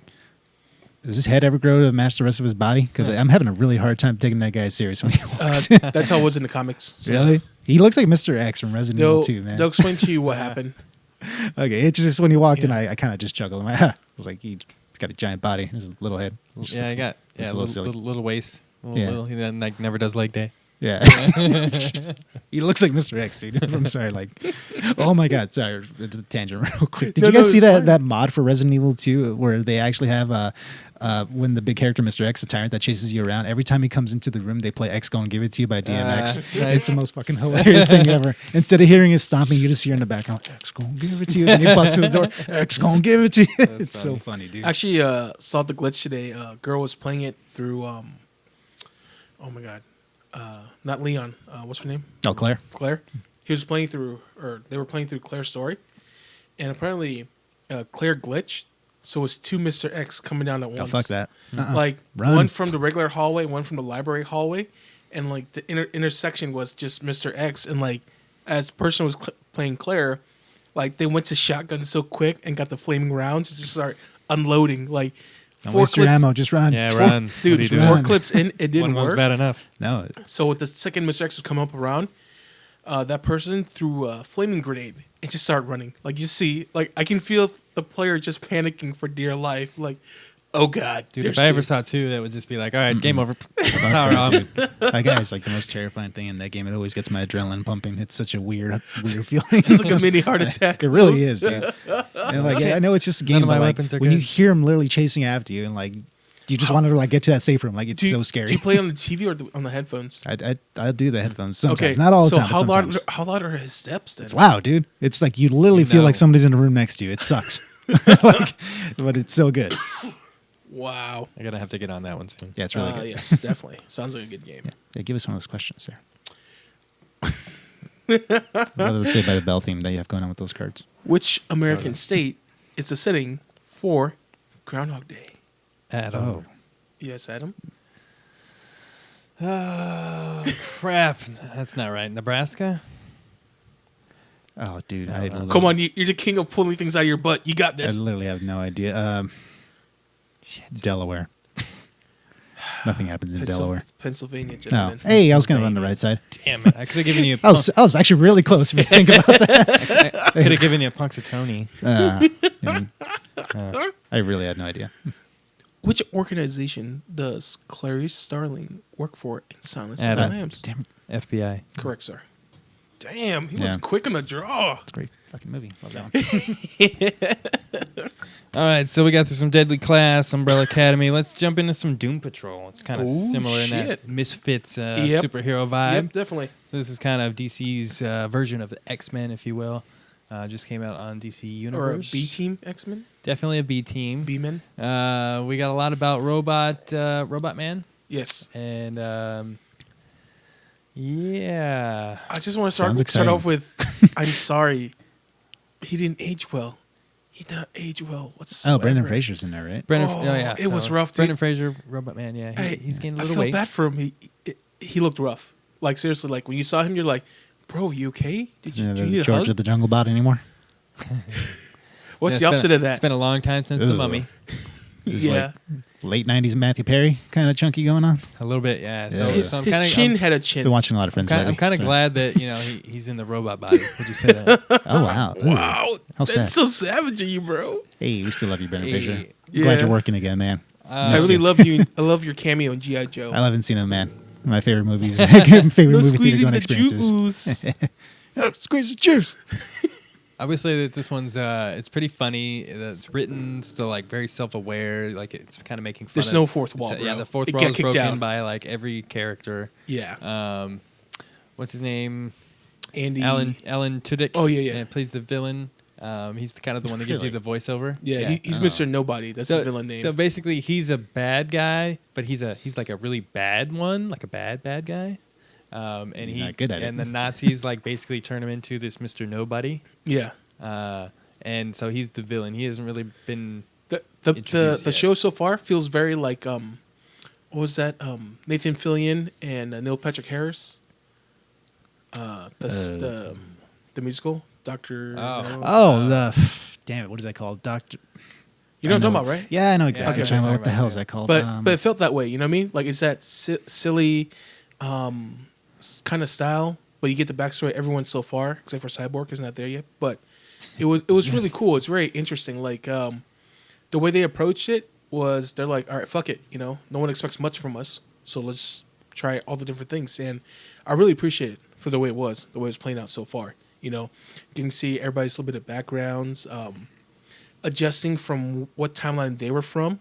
does his head ever grow to match the rest of his body? Because I'm having a really hard time taking that guy serious when he walks. That's how it was in the comics. So Really? He looks like Mr. X from Resident Evil 2, man. they'll explain to you what happened. Okay, it's just when he walked in, Yeah. I kind of just chuckled. I'm like, I was like, he's got a giant body, his little head. It just Yeah, looks- I got looks a a little silly. little waist. Yeah. He then like never does leg day. Yeah. He looks like Mr. X, dude. I'm sorry. Like, oh my God. Sorry. The tangent real quick. Did No, you guys no, see it's fine. that mod for Resident Evil 2 where they actually have when the big character Mr. X, the tyrant that chases you around, every time he comes into the room, they play X Gon' Give It To You by DMX. nice. It's the most fucking hilarious thing ever. Instead of hearing his stomping, you just hear in the background, X Gon' Give It To You. And you bust through the door, X Gon' Give It To You. It's so funny, dude. Actually, saw the glitch today. A girl was playing it through. Oh my God, not Leon. What's her name? Oh, Claire. Claire. He was playing through, or they were playing through Claire's story, and apparently, Claire glitched. So it's two Mr. X coming down at once. Oh, fuck that. Like Run. one from the regular hallway, one from the library hallway, and like the intersection was just Mr. X. And like as the person was playing Claire, like they went to shotgun so quick and got the flaming rounds to just start unloading. Like Don't 4 waste your clips, ammo. Just run. Yeah, run. What are you dude. doing? 4 clips in, it didn't One was work. bad enough. No. So with the second Mr. X was come up around, that person threw a flaming grenade and just started running. Like you see, like I can feel the player just panicking for dear life. Like, oh God, Dude, there's if I ever shit. saw 2, that would just be like, all right, game over. Power off. That guy is like the most terrifying thing in that game. It always gets my adrenaline pumping. It's such a weird feeling. It's like a mini heart attack. It really is, dude. And like, I know it's just a game, of my but like, weapons are when you good. hear him literally chasing after you, and like, you just want to like get to that safe room. Like, it's so scary. Do you play on the TV or on the headphones? I do the headphones sometimes, Okay, not all the so time. But sometimes. how loud are his steps then? It's loud, dude. It's like you literally feel No. like somebody's in the room next to you. It sucks. Like, but it's so good. Wow. I'm going to have to get on that one soon. Yeah, it's really good. Yes, definitely. Sounds like a good game. Yeah, give us one of those questions, sir. What do they say by the bell theme that you have going on with those cards? Which American state is the setting for Groundhog Day? Adam. Yes, Adam. Oh, crap. That's not right. Nebraska? Oh, dude, Come on, you're the king of pulling things out of your butt. You got I this. literally have no idea. Delaware. Nothing happens in Delaware. Pennsylvania, No. gentlemen. Hey, I was kind of on the right side. Damn it. I could have given you a I was actually really close if you think about that. I could have given you a Punxsutawney. I really had no idea. Which organization does Clarice Starling work for in Silence of the Adam. Lambs? Damn it. FBI. Correct, sir. Damn, he was Yeah. quick on the draw. It's a great fucking movie. Love that one. All right, so we got through some Deadly Class, Umbrella Academy. Let's jump into some Doom Patrol. It's kind of Ooh, similar in that shit. Misfits Yep. superhero vibe. Yep, definitely. So this is kind of DC's version of the X-Men, if you will. Just came out on DC Or a Universe. B team X-Men? Definitely a B team. B-Men? We got a lot about Robot Man, Yes. and yeah. I just want to Sounds start off exciting. with, I'm sorry. He didn't age well. He did not age well whatsoever. Oh, Brendan Fraser's in there, right? Brendan, Oh, yeah, it was rough, dude. Brendan Fraser, Robot Man, yeah, he's getting a I little felt weight. bad for him. He looked rough. Like, seriously, like, when you saw him, you're like, bro, you okay? Did you, Yeah, do you the need a George hug? of the Jungle Bot anymore? What's Yeah, the opposite of It's that? been a long time since the Ugh. Mummy. It's Yeah. like late 90s Matthew Perry kind of chunky going on. A little bit, yeah. So, Yeah. His, so I'm his kind chin of had a chin. Been watching a lot of Friends lately. I'm kind of so- glad that he's in the robot body. Would you say that? Oh, wow. Ooh. Wow. How sad. That's so savage of you, bro. Hey, we still love you, Brendan Hey. Fraser. Yeah. Glad you're working again, man. I Missed really you. love you. I love your cameo in G.I. Joe. I haven't seen him, man. My favorite movies. favorite no movie theater squeezing going the experiences. juice. Oh, squeeze the juice. I would say that this one's it's pretty funny. It's written still like very self-aware. Like it's kind of making fun. There's of, no fourth wall, Yeah, bro. the fourth It wall got is kicked broken out. by like every character. Yeah. What's his name? Andy. Alan Tudyk. Oh, yeah. Plays the villain. He's kind of the one that gives you Really? the voiceover. Yeah, he's Oh. Mr. Nobody. That's So, the villain name. so basically, he's a bad guy, but he's like a really bad one, like a bad guy. And He's not good at it. And the Nazis like basically turn him into this Mr. Nobody. Yeah. And so he's the villain. He hasn't really been The introduced yet. show so far feels very like what was that? Nathan Fillion and Neil Patrick Harris. The musical Doctor. Damn it! What is that called, Doctor? You know what I'm talking about, right? Yeah, I know exactly. Okay. What you're talking about. What the Yeah. hell is that called? But it felt that way. You know what I mean? Like it's that silly kind of style, but you get the backstory of everyone so far, except for Cyborg is not there yet. But it was really cool. It's very interesting. Like the way they approached it was they're like, all right, fuck it. You know, no one expects much from us, so let's try all the different things. And I really appreciate it for the way it was playing out so far. You know, you can see everybody's little bit of backgrounds, adjusting from what timeline they were from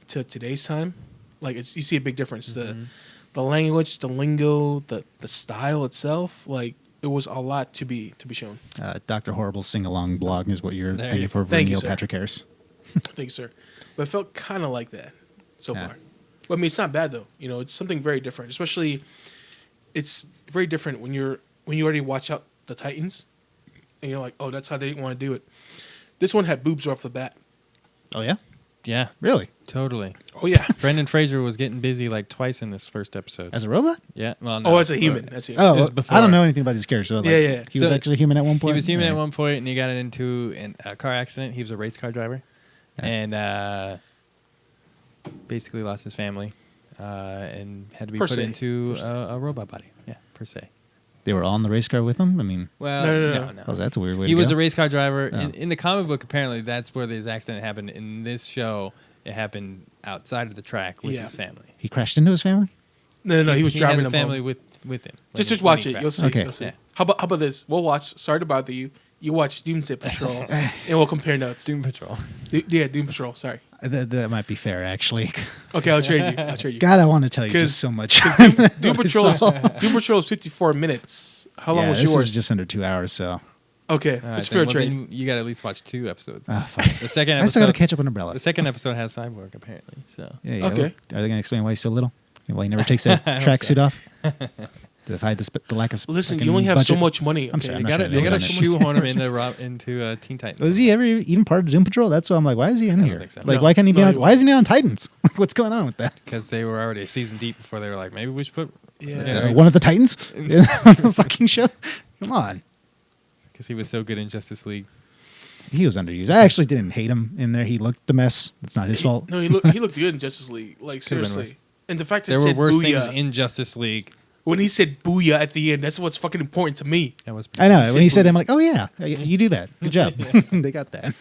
to today's time. Like you see a big difference. The language, the lingo, the style itself. Like it was a lot to be shown. Dr. Horrible's sing-along blog is what you're There thinking you for Thank you, Neil sir. Patrick Harris. Thank you, sir. But it felt kind of like that so far. But I mean, it's not bad though. You know, it's something very different. Especially, it's very different when you already watch out the Titans, and you're like, oh, that's how they want to do it. This one had boobs right off the bat. Oh yeah, Yeah, really? totally. Oh yeah. Brendan Fraser was getting busy like twice in this first episode. As a robot? Yeah. Well, no, Oh, as a human. That's it. Oh, This is I before. don't know anything about these characters. So like, Yeah. He was So, actually human at one He point. was human at Right. one point, and he got into a car accident. He was a race car driver, and basically lost his family, and had to be Per put se. into a robot body. Yeah, per se. They were all in the race car with him. I mean, Well, No. oh, that's a weird way. He to was go. a race car driver. Oh. In the comic book, apparently, that's where this accident happened. In this show, it happened outside of the track with Yeah. his family. He crashed into his family. No. He was driving had them the family home. with him. Just when watch he it. You'll crashed. see. Okay. You'll see. Yeah. How about this? We'll watch. Sorry to bother you. You watch Doomsday Patrol, and we'll compare notes. Doom Patrol. Doom Patrol. Sorry. That might be fair, actually. Okay, I'll trade you. God, I want to tell you 'Cause- just so much. Doom Patrol is 54 minutes. How long yeah, was this yours? is just under 2 hours. So, Okay, All right, it's then, fair well, trade. then you got to at least watch 2 episodes. fuck. The second I still got to episode. catch up on Umbrella. The second episode has Cyborg apparently. So Yeah. Okay. Are they going to explain why he's so little? Why he never takes that I hope tracksuit so. off? To hide the lack of. Listen, fucking you only have so budget? much money. I'm okay? sorry, you I'm got not to sure you they got to done it. shoehorn him into Teen Titans. Was he ever even part of Doom Patrol? That's why I'm like, why is he in I don't here? think so. Like, No. why can't he be No, on? he Why isn't he on Titans? What's going on with that? Because they were already a season deep before they were like, maybe we should put. Yeah. One of the Titans on the fucking show. Come on, Because he was so good in Justice League. he was underused. I actually didn't hate him in there. He looked the mess. It's not his fault. No, he looked good in Justice League. Like Could've been seriously. worse. And the fact that There he were said worse booyah, things in Justice League. when he said booyah at the end, that's what's fucking important to me. That was. I know. He When he said said, "I'm like, oh yeah, you do that. Good job." They got that.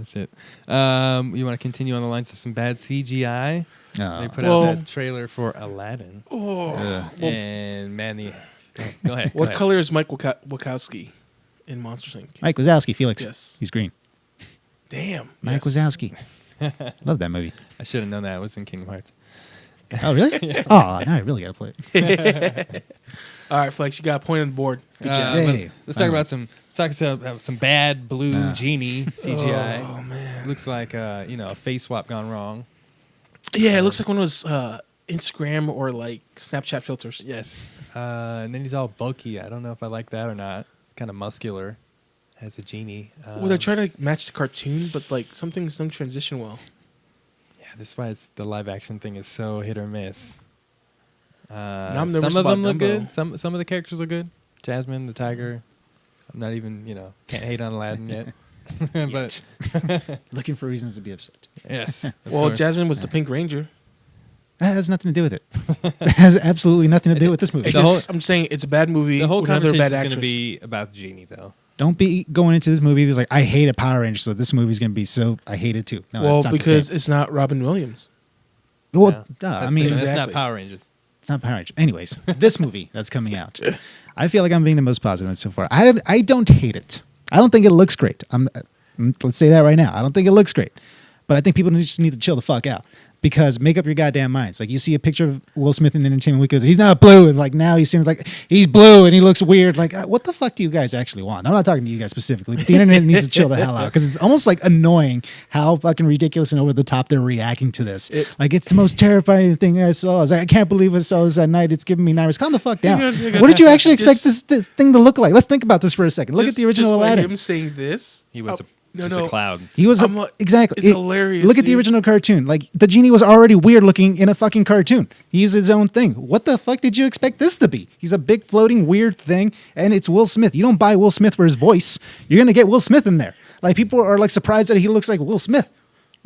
Shit. You want to continue on the lines of some bad CGI? They put Well- out that trailer for Aladdin, Oh, and man, go ahead. what color is Mike Wachowski in Monsters Inc? Mike Wazowski, Felix. Yes. He's green. Damn, Mike yes. Wazowski. Love that movie. I should have known that. It was in Kingdom Hearts. Oh really? Oh, now I really gotta play it. All right, Flex, you got a point on the board. Good job. Hey. Let's talk about some bad blue genie CGI. Oh man, Looks like a face swap gone wrong. yeah, it looks like one of those Instagram or like Snapchat filters. Yes. And then he's all bulky. I don't know if I like that or not. It's kind of muscular as a genie. Well, they're trying to match the cartoon, but like some things don't transition well. Yeah, this is why the live action thing is so hit or miss. I'm Some nervous of them about look Dumbo. good. Some of the characters look good. Jasmine, the tiger. I'm not even can't hate on Aladdin yet. But Looking for reasons to be upset. yes. of Well, course. Jasmine was the Pink Ranger. That has nothing to do with it. It has absolutely nothing to do with this movie. It's The just, whole- I'm saying it's a bad movie. The whole with another conversation bad is going to actress. be about Genie, though. Don't be going into this movie. It's like, I hate a Power Ranger, so this movie's going to be so, I hate it too. No, well, it's not the because same. it's not Robin Williams. Well, Yeah. duh. I That's mean, that's not Exactly. Power Rangers. it's not Power Ranger. Anyways, this movie that's coming out, I feel like I'm being the most positive so far. I don't hate it. I don't think it looks great. Let's say that right now. I don't think it looks great. but I think people just need to chill the fuck out. Because make up your goddamn minds. Like, you see a picture of Will Smith in Entertainment Week, he's not blue, and like now he seems like he's blue and he looks weird. Like, what the fuck do you guys actually want? I'm not talking to you guys specifically, but the internet needs to chill the hell out, because it's almost like annoying how fucking ridiculous and over the top they're reacting to this. Like, it's the most terrifying thing I saw. I was like, I can't believe I saw this at night. It's giving me nightmares. Calm the fuck down. What did you actually expect this thing to look like? Let's think about this for a second. Look at the original Aladdin. Him saying this, He was a cloud. He was exactly. It's hilarious. Look at the original cartoon. Like, the genie was already weird looking in a fucking cartoon. He's his own thing. What the fuck did you expect this to be? He's a big floating weird thing, and it's Will Smith. You don't buy Will Smith for his voice. You're gonna get Will Smith in there. Like, people are like surprised that he looks like Will Smith.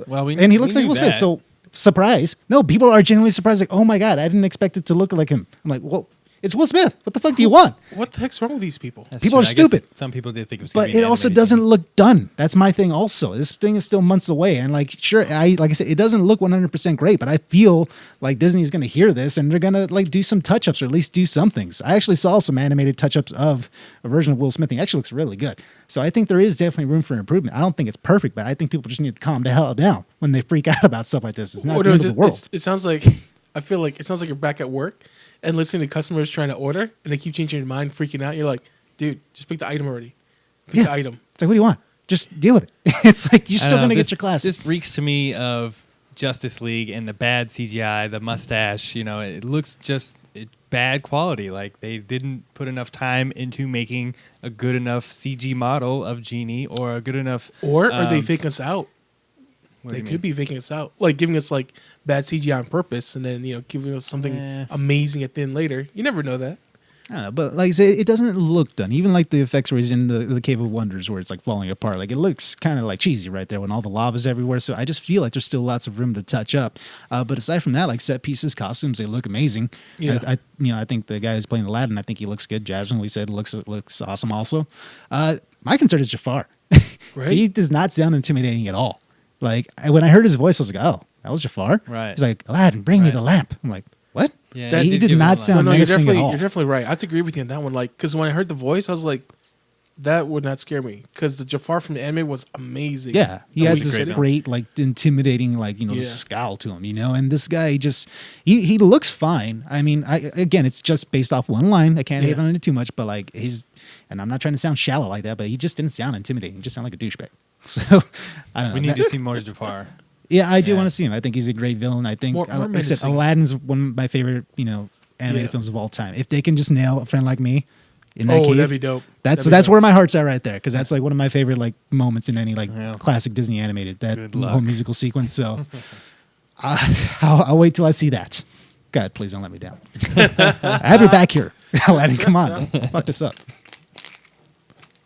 Well, and he looks like Will Smith. So surprise. No, people are genuinely surprised. Like, oh my god, I didn't expect it to look like him. I'm like, well, it's Will Smith. What the fuck do you want? What the heck's wrong with these people? That's People true. are I guess stupid. Some people did think it was, But it also doesn't look done. That's my thing. Also, this thing is still months away, and like, sure, like I said, it doesn't look 100% great. But I feel like Disney's going to hear this, and they're going to like do some touch-ups, or at least do some things. I actually saw some animated touch-ups of a version of Will Smith. It actually looks really good. So I think there is definitely room for improvement. I don't think it's perfect, but I think people just need to calm the hell down when they freak out about stuff like this. It's not the end of the world. It sounds like, I feel like it sounds like you're back at work and listening to customers trying to order, and they keep changing your mind, freaking out. You're like, dude, just pick the item already. Pick the item. It's like, what do you want? Just deal with it. It's like, you're still going to get your class. This reeks to me of Justice League and the bad CGI, the mustache. You know, it looks just bad quality. Like, they didn't put enough time into making a good enough CG model of Genie, or a good enough. Or are they faking us out? They could be faking us out, like giving us like bad CGI on purpose, and then giving us something amazing at the end later. You never know that. I don't know, but like I say, it doesn't look done. Even like the effects where he's in the Cave of Wonders, where it's like falling apart. Like, it looks kind of like cheesy right there when all the lava's everywhere. So I just feel like there's still lots of room to touch up. But aside from that, like set pieces, costumes, they look amazing. Yeah. I think the guy who's playing Aladdin, I think he looks good. Jasmine, we said, looks awesome also. My concern is Jafar. Right? He does not sound intimidating at all. Like, when I heard his voice, I was like, oh, that was Jafar? Right. He's like, Aladdin, bring me the lamp. I'm like, what? Yeah, He did not sound menacing at all. You're definitely right. I have to agree with you on that one. Like, because when I heard the voice, I was like, that would not scare me. Because the Jafar from the anime was amazing. Yeah, he has this great, great, like, intimidating, like, scowl to him, And this guy just, he looks fine. I mean, again, it's just based off one line. I can't hate on it too much, but like, and I'm not trying to sound shallow like that, but he just didn't sound intimidating. He just sounded like a douchebag. So, I don't know. We need to see more Jafar. Yeah, I do want to see him. I think he's a great villain. I think, More like I said, Aladdin's one of my favorite, animated films of all time. If they can just nail A Friend Like Me in that cave, that'd be dope. That's where my heart's at right there, because that's like one of my favorite like moments in any like classic Disney animated, that whole musical sequence. So I'll wait till I see that. God, please don't let me down. I have your back here, Aladdin. Come on, fuck this up.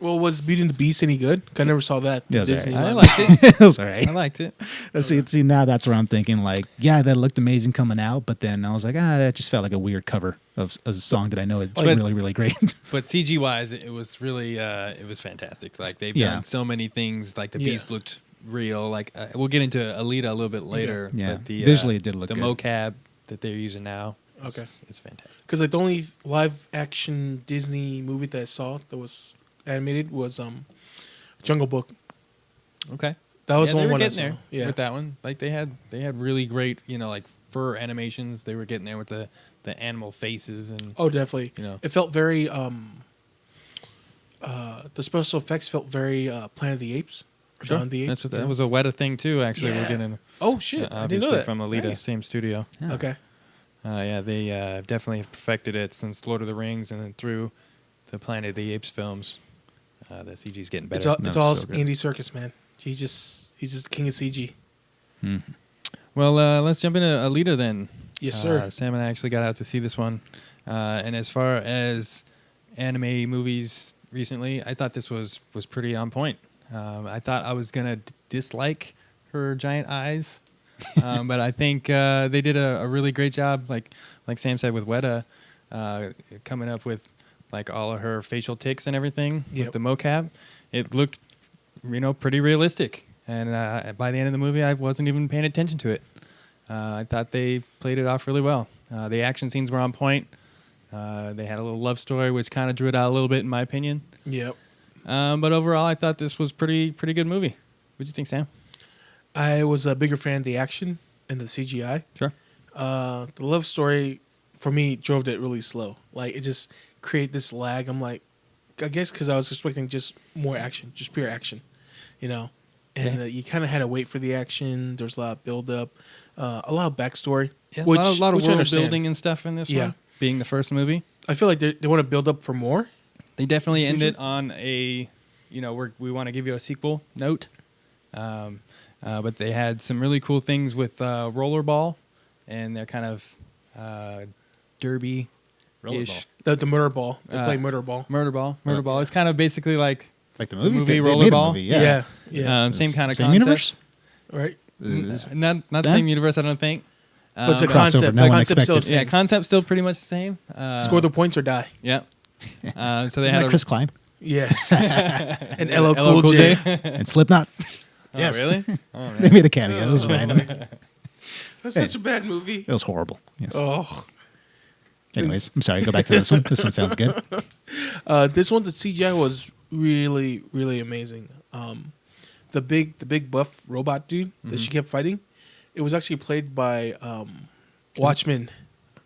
Well, was Beauty and the Beast any good? I never saw that. Yeah, it was Disney. I liked it. It was all right. I liked it. See, now that's where I'm thinking, like, yeah, that looked amazing coming out, but then I was like, that just felt like a weird cover of a song that I know is really, really great. But CG wise, it was really, it was fantastic. Like, they've done so many things. Like, the Beast looked real. Like, we'll get into Alita a little bit later. Yeah. But the, visually it did look the good. mocap that they're using now. Okay. It's fantastic. Because like the only live action Disney movie that I saw that was animated was Jungle Book. Okay. That was the they only were one I getting saw. there with that one. Like, they had really great, like fur animations. They were getting there with the animal faces and definitely. It felt very the special effects felt very Planet of the Apes. Or Dawn of the Apes. That was a Weta thing too. Actually, Yeah. we're getting Oh shit! I didn't know that. from Alita, Nice. same studio. Yeah. Okay. They definitely have perfected it since Lord of the Rings, and then through the Planet of the Apes films. The CG's getting better. It's all so good. Andy Serkis, man. He's just the king of CG. Well, let's jump into Alita then. Yes, sir. Sam and I actually got out to see this one. And as far as anime movies recently, I thought this was pretty on point. I thought I was going to dislike her giant eyes. But I think they did a really great job, like Sam said, with Weta, coming up with like all of her facial tics and everything with the mocap. It looked, pretty realistic. And by the end of the movie, I wasn't even paying attention to it. I thought they played it off really well. The action scenes were on point. They had a little love story, which kind of drew it out a little bit, in my opinion. Yep. But overall, I thought this was pretty good movie. What'd you think, Sam? I was a bigger fan of the action and the CGI. Sure. The love story for me drove it really slow. Like it just created this lag. I'm like, I guess because I was expecting just more action, just pure action, you know. And Okay. you kind of had to wait for the action. There's a lot of build up, a lot of backstory. Yeah, which, a lot of which I world understand. building and stuff in this Yeah. one. Being the first movie, I feel like they want to build up for more. they definitely Conclusion? ended on a, we want to give you a sequel note. But they had some really cool things with rollerball and their kind of derby-ish. Rollerball. The murder ball. They play Uh, murder ball. Murder ball. It's kind of basically like It's like the movie They made a Rollerball? movie, yeah. Yeah. same kind of Same concept. universe. Right. Not the That? same universe, I don't think. But it's a But- crossover, concept. no The one concept's still the expected. yeah, same. concept's still pretty much the same. Score the points or die. Yeah. So they Isn't had that Chris Klein Yes. and LL LL Cool J. and Slipknot. Oh, Yes. really? Oh, They man. made a cameo. It was random. That's such a bad movie. It was horrible. Yes. Oh. Anyways, I'm sorry. Go back to this one. This one sounds good. This one, the CGI was really, really amazing. The big buff robot dude that she kept fighting, it was actually played by Watchmen,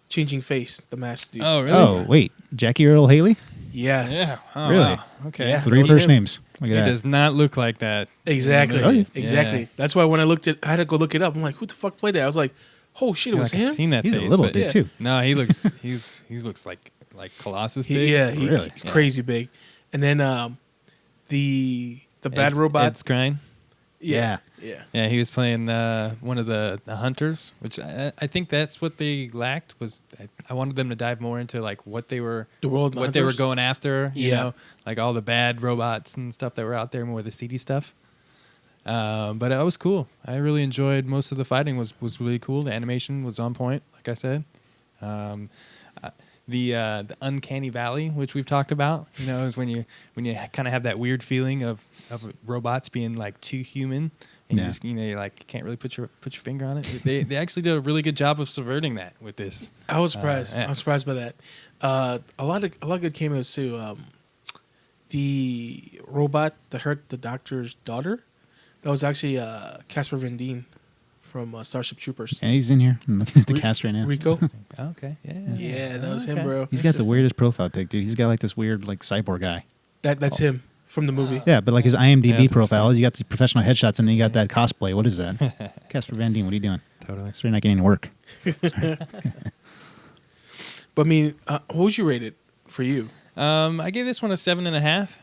changing face, the masked dude. Oh, really? Oh, wait. Jackie Earl Haley? Yes. Yeah. Oh, Really? wow. Okay. Yeah. 3 was first him. names. Look He at that. does not look like that. Exactly. Really? Exactly. Yeah. That's why when I had to go look it up. I'm like, who the fuck played that? I was like, oh shit, it was Like, I've him. seen that He's a face, little but- dude, too. No, he looks he looks like Colossus big. Really? He's Yeah. crazy big. And then the bad robot. Ed Skrein. Yeah. Yeah, he was playing one of the hunters, which I think that's what they lacked. Was I wanted them to dive more into like what they were The world what they were hunters? going after. You Yeah. know, like all the bad robots and stuff that were out there, more the seedy stuff. But it was cool. I really enjoyed most of the fighting. Was really cool. The animation was on point, like I said. The uncanny valley, which we've talked about, is when you kind of have that weird feeling of robots being like too human, and Yeah. you just you're like can't really put your finger on it. They actually did a really good job of subverting that with this. I was surprised. Yeah. I was surprised by that. A lot of good cameos too. The robot that hurt the doctor's daughter, that was actually Casper Van Dien from Starship Troopers. Yeah, he's in here. I'm looking at the Re- cast right now. Rico. Okay, yeah, Yeah, that was him, Okay. bro. He's got the weirdest profile pic, dude. He's got like this weird like cyborg guy. That's him from the movie. Yeah, but like his Yeah, IMDb that's profile, funny. you got these professional headshots, and then you got that cosplay. What is that? Casper Van Dien, what are you doing? Totally. So you're not getting any work. But I mean, what would you rate it for you? I gave this one a 7.5.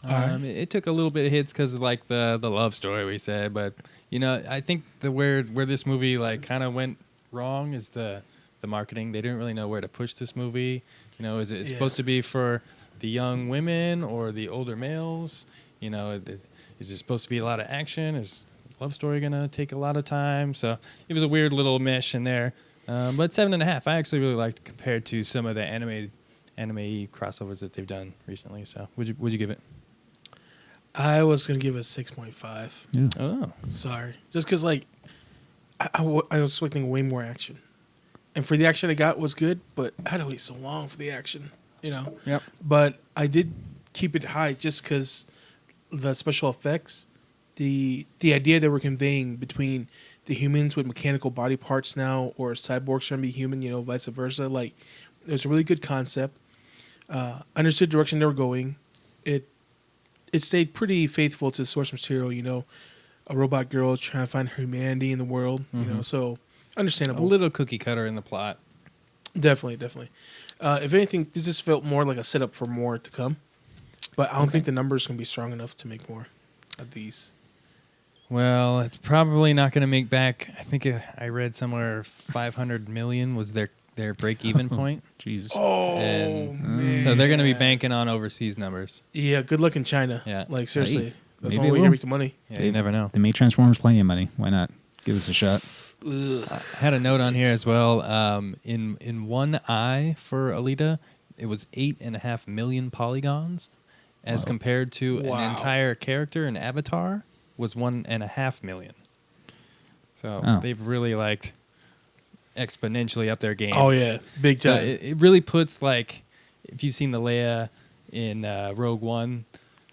Alright. It took a little bit of hits because of like the love story we said, but I think where this movie like kind of went wrong is the marketing. They didn't really know where to push this movie. Is it supposed to be for the young women or the older males? Is it supposed to be a lot of action? Is the love story gonna take a lot of time? So it was a weird little mesh in there. But 7.5, I actually really liked compared to some of the anime crossovers that they've done recently. So would you give it? I was gonna give it 6.5. Yeah. Oh, Sorry, just because like I was expecting way more action, and for the action I got was good, but I had to wait so long for the action. Yep. But I did keep it high just because the special effects, the idea they were conveying between the humans with mechanical body parts now or cyborgs trying to be human, vice versa. Like it was a really good concept. Understood the direction they were going. It stayed pretty faithful to the source material. A robot girl trying to find her humanity in the world. So a understandable. little cookie cutter in the plot. Definitely. If anything, this just felt more like a setup for more to come. But I don't think the numbers can be strong enough to make more of these. Well, it's probably not going to make back. I think I read somewhere 500 million was their break-even point. Jesus. Oh, And man. So they're going to be banking on overseas numbers. Yeah, good luck in China. Yeah. Like, seriously. Hey, That's the maybe only way it you will. make the money. Yeah, you never know. They made Transformers plenty of money. Why not? Give us a shot. I had a note on here as well. In one eye for Alita, it was 8.5 million polygons, as Wow. compared to Wow. an entire character in Avatar was 1.5 million. So Oh. they've really like exponentially up their game. Oh, yeah. Big So time. it really puts like, if you've seen the Leia in Rogue One,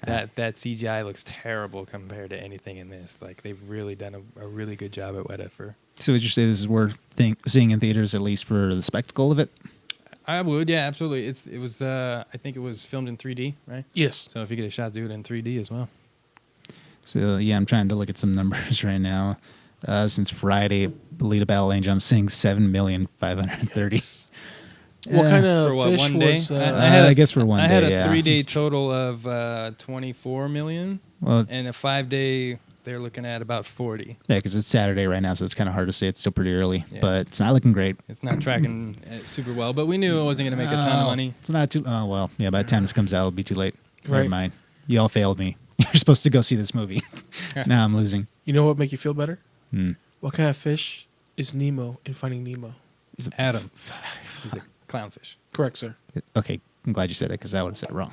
That CGI looks terrible compared to anything in this. Like they've really done a really good job at Weta for. So would you say this is worth seeing in theaters, at least for the spectacle of it? I would, yeah, absolutely. It was I think it was filmed in 3D, right? Yes. So if you get a shot, do it in 3D as well. So yeah, I'm trying to look at some numbers right now. Since Friday, Alita Battle Angel, I'm seeing 7,530,000. What kind of For what, fish one day? was? I guess for one I day, had a yeah. 3-day total of 24 million, Well, and a 5-day they're looking at about 40. yeah, because it's Saturday right now, so it's kind of hard to say. It's still pretty early, Yeah. but it's not looking great. It's not tracking super well, but we knew it wasn't going to make a ton of money. It's not too. Oh well, yeah. By the time this comes out, it'll be too late. Never Right. mind. You all failed me. You're supposed to go see this movie. Now I'm losing. You know what make you feel better? Hmm. What kind of fish is Nemo in Finding Nemo? Adam, he's a clownfish. Correct, sir. Okay, I'm glad you said that because I would have said it wrong.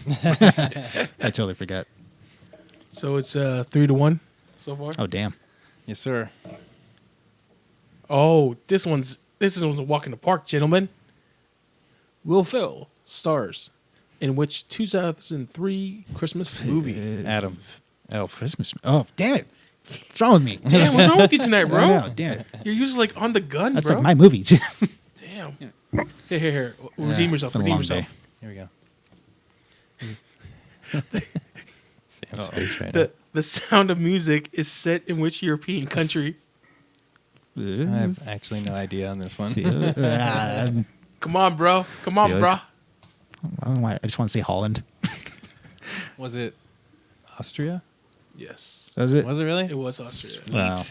I totally forgot. So it's 3-1 so far. Oh damn. Yes, sir. Oh, this one's a walk in the park, gentlemen. Will Ferrell stars in which 2003 Christmas movie? Adam, Elf. Christmas. Oh damn it. What's wrong with me? Damn, what's wrong with you tonight, bro? I know, damn it. You're usually like on the gun, That's bro. like my movie too. Damn. Here. Redeem yourself. It's been a Redeem long yourself. day. Here we go. Sam's face right now. The Sound of Music is set in which European country? I have actually no idea on this one. I Come on, bro. Come on, Felix. bro. don't know why. I just want to say Holland. Was it Austria? Yes. Was it? Was it really? It was Austria. Wow.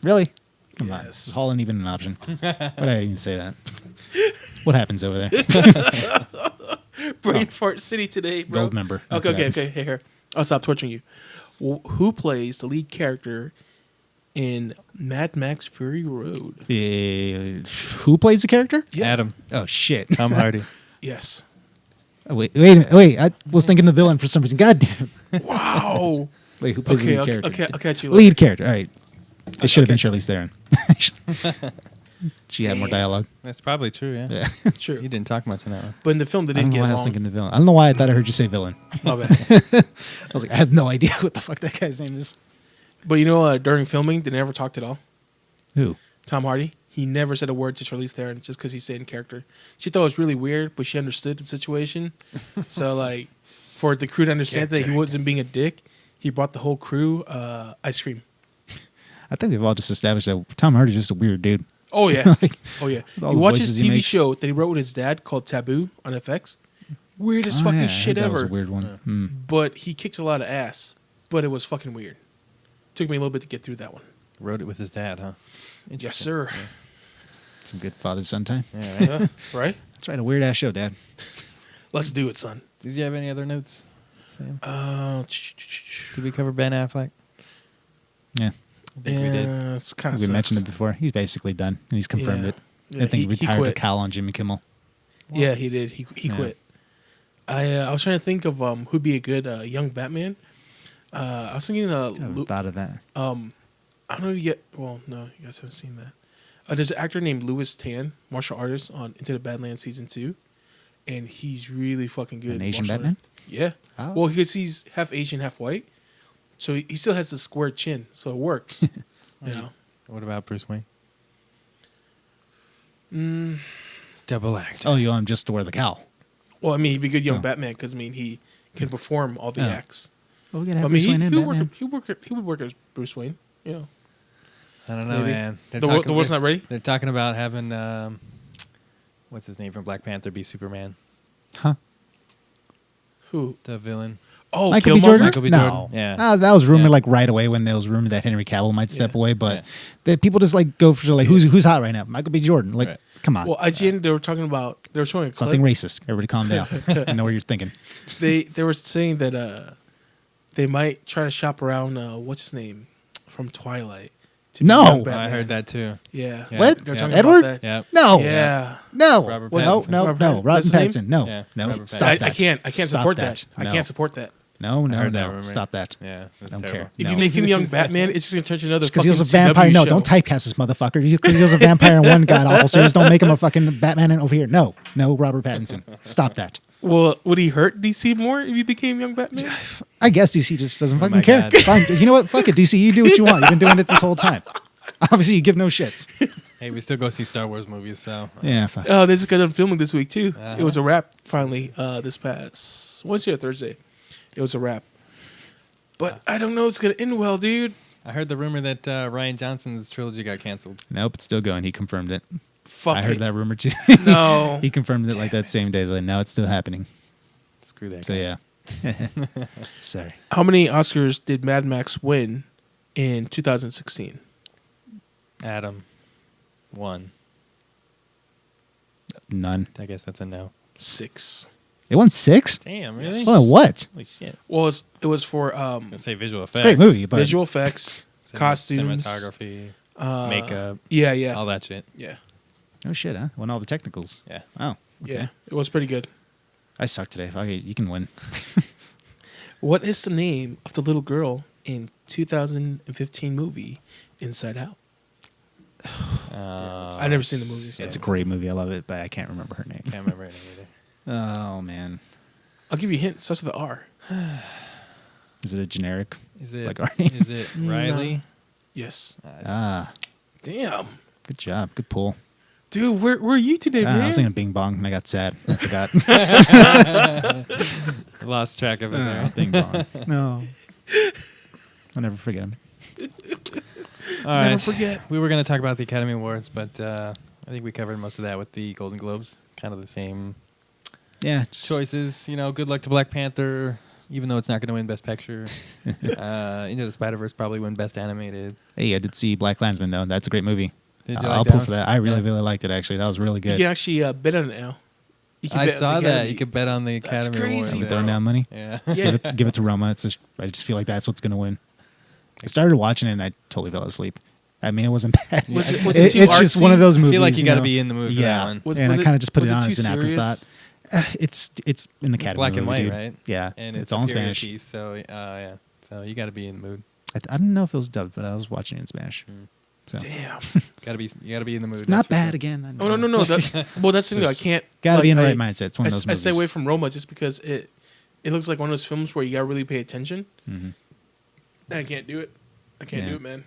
Really? Come Yes. on. Is Holland even an option? Why did I even say that? What happens over there? Brain Fart City today, bro. Gold member. That's what Okay. happens. Here. I'll stop torturing you. Who plays the lead character in Mad Max Fury Road? Who plays the character? Yeah. Adam, Oh shit! Tom Hardy. Yes. Oh, wait! I was thinking the villain for some reason. God damn! Wow. Wait, who plays the lead character? Okay, I'll catch you. Lead character. All right. It should have Okay. been Charlize Theron. She had more Damn. dialogue. That's probably true, yeah. Yeah. True. He didn't talk much in that one. But in the film, they I don't didn't know get why I along. was thinking the villain. I don't know why I thought I heard you say villain. My bad. I was like, I have no idea what the fuck that guy's name is. But you know, during filming, they never talked at all. Who? Tom Hardy. He never said a word to Charlize Theron just because he stayed in character. She thought it was really weird, but she understood the situation. So, like, for the crew to understand that he wasn't being a dick, he brought the whole crew ice cream. I think we've all just established that Tom Hardy's just a weird dude. Oh, yeah. Like, Oh, yeah. all You the watch voices his he TV makes. show that he wrote with his dad called Taboo on FX. Weirdest Oh, fucking yeah, I shit heard that was ever. a weird one. Hmm. But he kicked a lot of ass. But it was fucking weird. Took me a little bit to get through that one. Wrote it with his dad, huh? Yes, sir. Some good father-son time. Yeah, right. Yeah, right? That's right, a weird ass show, Dad. Let's do it, son. Did you have any other notes, Sam? Ch-ch-ch-ch. Did we cover Ben Affleck? Yeah, I think we did. It's kind of we mentioned it before. He's basically done, and he's confirmed Yeah. it. Yeah, I think he retired quit. the cowl on Jimmy Kimmel. Yeah, he did. He Yeah. quit. I was trying to think of who'd be a good young Batman. I was thinking Still haven't thought of that. I don't know if you get. Well, no, you guys haven't seen that. There's an actor named Louis Tan, martial artist on Into the Badlands season 2, and he's really fucking good. An in Asian martial Batman? arts. Yeah. Oh. Well, because he's half Asian, half white, so he still has the square chin, so it works. you know. What about Bruce Wayne? Mm, Double act. Oh, you want him just to wear the cowl? well, I mean, he'd be a good young Oh. Batman because I mean he can perform all the Oh. acts. Well, we gotta I have mean, Bruce Wayne and he would Batman. work. He would work as Bruce Wayne. You know. I don't know, Maybe. man. The world's not ready. They're talking about having what's his name from Black Panther be Superman, Huh? Who? the villain. Oh, Michael B. Killmonger? Jordan? Michael B. No. Jordan, yeah. That was rumored Yeah. like right away when there was rumor that Henry Cavill might step Yeah. away, but Yeah. that people just like go for like who's hot right now? Michael B. Jordan. Like, Right. come on, Well, IGN they were talking about. They were showing a clip. something racist. Everybody, calm down. I know what you're thinking. They were saying that they might try to shop around what's his name from Twilight. To be No. young I Batman. heard that too. Yeah. Yeah. What? They're talking Edward? about that. Yep. No, Yeah. no, Robert no, Pattinson. no, Robert no. Pattinson. Robert That's his Pattinson. name? No, Yeah, no. Robert Stop I, that. I can't. I can't Stop support that. I No. can't support that. No, I no, heard that no. rumor. Stop that. Yeah, that's Don't terrible. care. If No. you make him young Batman, it's just gonna turn to another. Because he was a fucking vampire. CW No, show. don't typecast this motherfucker. Because he was a vampire in one god awful series. Don't make him a fucking Batman over here. No, Robert Pattinson. Stop that. Well, would he hurt DC more if he became young Batman? I guess DC just doesn't Oh fucking my care. God. Fine. You know what? Fuck it, DC. You do what you want. You've been doing it this whole time. Obviously, you give no shits. Hey, we still go see Star Wars movies, so Yeah, fine. Oh, they just got done filming this week too. Uh-huh. It was a wrap finally. This past Wednesday or Thursday, it was a wrap. But I don't know if it's gonna end well, dude. I heard the rumor that Ryan Johnson's trilogy got canceled. Nope, it's still going. He confirmed it. Fuck. I heard that rumor too. No. He confirmed it like that same day. Like, no, it's still happening. Screw that So guy. yeah. Sorry. How many Oscars did Mad Max win in 2016? Adam, 1. None. I guess that's a no. 6. It won 6? Damn, really? Oh, what? Holy shit. Well, it was for Let's say visual effects. Great movie, but visual effects, costumes, cinematography, uh, makeup, Yeah, all that shit. yeah, oh shit, huh? Won all the technicals. Yeah. Oh, okay. yeah. It was pretty good. I suck today. Fuck it, you can win. What is the name of the little girl in 2015 movie Inside Out? I've never seen the movie. So It's a great movie. I love it, but I can't remember her name. Can't remember it either. Oh man, I'll give you a hint. It starts with the R. is it a generic? Is it? Like Arnie? Is it Riley? Yes. Ah, Damn. good job. Good pull. Dude, where are you today, I man? was thinking Bing Bong and I got sad. I forgot. I lost track of it there. Bing Bong. No. I'll never forget him. All right. Never forget. We were going to talk about the Academy Awards, but I think we covered most of that with the Golden Globes. Kind of the same Yeah. Just, choices. You know, good luck to Black Panther, even though it's not going to win Best Picture. Into the Spider-Verse probably win Best Animated. hey, I did see Black Klansman though. That's a great movie. Did you I'll like pull that for one? that. I really, Yeah. really liked it actually. That was really You good. can actually bet on it now. You can I bet on saw the that. Academy. You could bet on the Academy crazy, Awards. You bro. throwing down money? Yeah. Just Yeah. give it to Roma. I just feel like that's what's gonna win. I started watching it and I totally fell asleep. I mean, it wasn't bad. Was it too it's just artsy? one of those I movies. feel like you got to know? be in the mood for Yeah. that one. Was and I it- kind of just put was it on too as an serious? afterthought. It's in the It's Academy black and movie, white, dude. right? Yeah, And it's a all in period Spanish. piece, so yeah. So you got to be in the mood. I don't know if it was dubbed, but I was watching it in Spanish. So Damn. You got to be in the mood. it's not that's for bad sure. again. I Oh know. no. Well, that's the thing. I Just can't. Gotta be in the like, right mindset. It's one of those I movies. stay away from Roma just because it looks like one of those films where you gotta really pay attention. Mhm. And I can't do it. I can't Yeah. do it, man.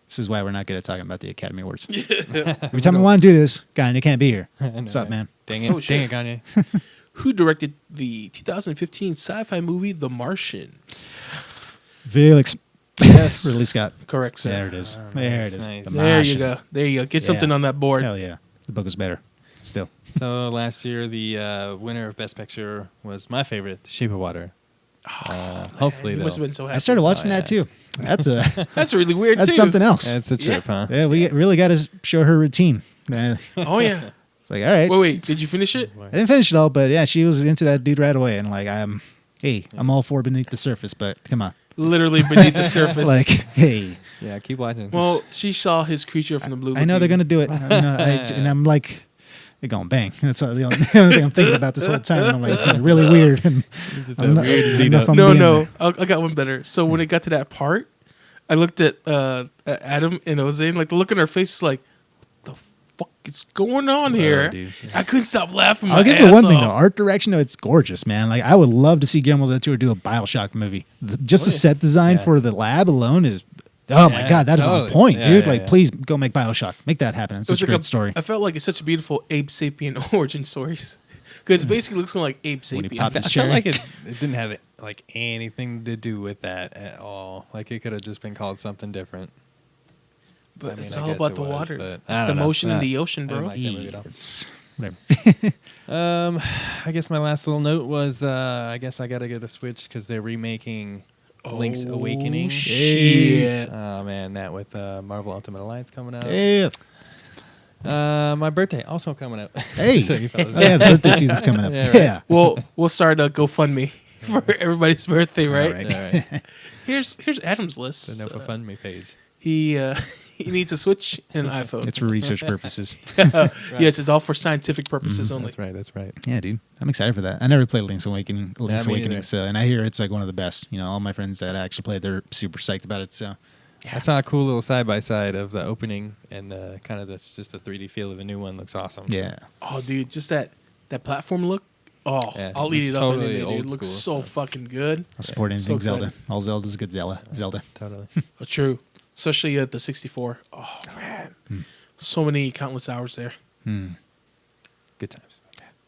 This is why we're not good at talking about the Academy Awards. Every time we want to do this, guy, you can't be here. I know, What's up, right? man? Dang it. Oh, shit. Dang it, Kanye. Who directed the 2015 sci-fi movie The Martian? Felix. Yes. Ridley Scott. Correct, sir. There it is. Oh, there nice, it is. nice. The There Martian. you go. There you go. Get Yeah. something on that board. Hell yeah. The book was better. Still. So last year, the winner of Best Picture was my favorite, The Shape of Water. Hopefully, You though. must have been so happy. I started watching yeah. that too. That's a That's really weird that's too. something else. It's a trip, huh? Yeah, we really got to show her routine. It's Oh yeah. like, all right. Wait. Did you finish it? I didn't finish it all, but yeah, she was into that dude right away. And like, I'm all for beneath the surface, but come on. Literally beneath the surface. Like, hey, Yeah, keep watching. well, she saw his creature from the blue. I know they're Lagoon. going to do it. And I'm like, they're going bang. That's the only thing I'm thinking about this whole time. And I'm like, it's going to be really weird. And It's just I'm a not- weird I don't lead know up. if I'm No, being no. there. I got one better. So when it got to that part, I looked at Adam and Jose, and like the look on her face is like, "What the fuck is going on here?" dude. I couldn't stop laughing. I'll my give you ass one thing though. off. Art direction, though, it's gorgeous, man. Like I would love to see Guillermo del Toro do a BioShock movie. Just the set design Yeah. for the lab alone is, oh my Yeah, god, that is on totally. point, Yeah, dude. yeah, Like, yeah. please go make BioShock. Make that happen. It's It was such a like great story. I felt like it's such a beautiful Abe Sapien origin stories because it basically looks like Abe When he Sapien. popped I his felt cherry. like it didn't have like anything to do with that at all. Like it could have just been called something different. But I mean, it's I all guess about it the was, water. but It's I the don't know. motion in Nah, the ocean, I didn't bro. like that movie at all. It's whatever. I guess my last little note was I guess I got to get a Switch because they're remaking Link's Awakening. Shit. Oh man, that with Marvel Ultimate Alliance coming out. Yeah. My birthday also coming up. Hey. So you fellas Oh, yeah, the birthday season's coming up. Yeah, Yeah. right. We'll start a GoFundMe for everybody's birthday, right? right. Yeah, right. Here's Adam's list. The NoFundMe page. He needs a Switch and an iPhone. It's for research purposes. Yes, it's all for scientific purposes only. That's right. That's right. Yeah, dude. I'm excited for that. I never played Link's Awakening. me neither. So, and I hear it's like one of the best. You know, all my friends that actually played, they're super psyched about it. So, I saw a cool little side by side of the opening and kind of just the 3D feel of the new one looks awesome. yeah. Oh, dude, just that platform look Oh, Yeah, I'll eat it's it up totally in it, dude. old It looks school, so so. fucking good. I'll support So anything Zelda. excited. All Zelda's good. Zelda. Totally. Oh, true. Especially at the 64. Oh, man. So many countless hours there. Good times.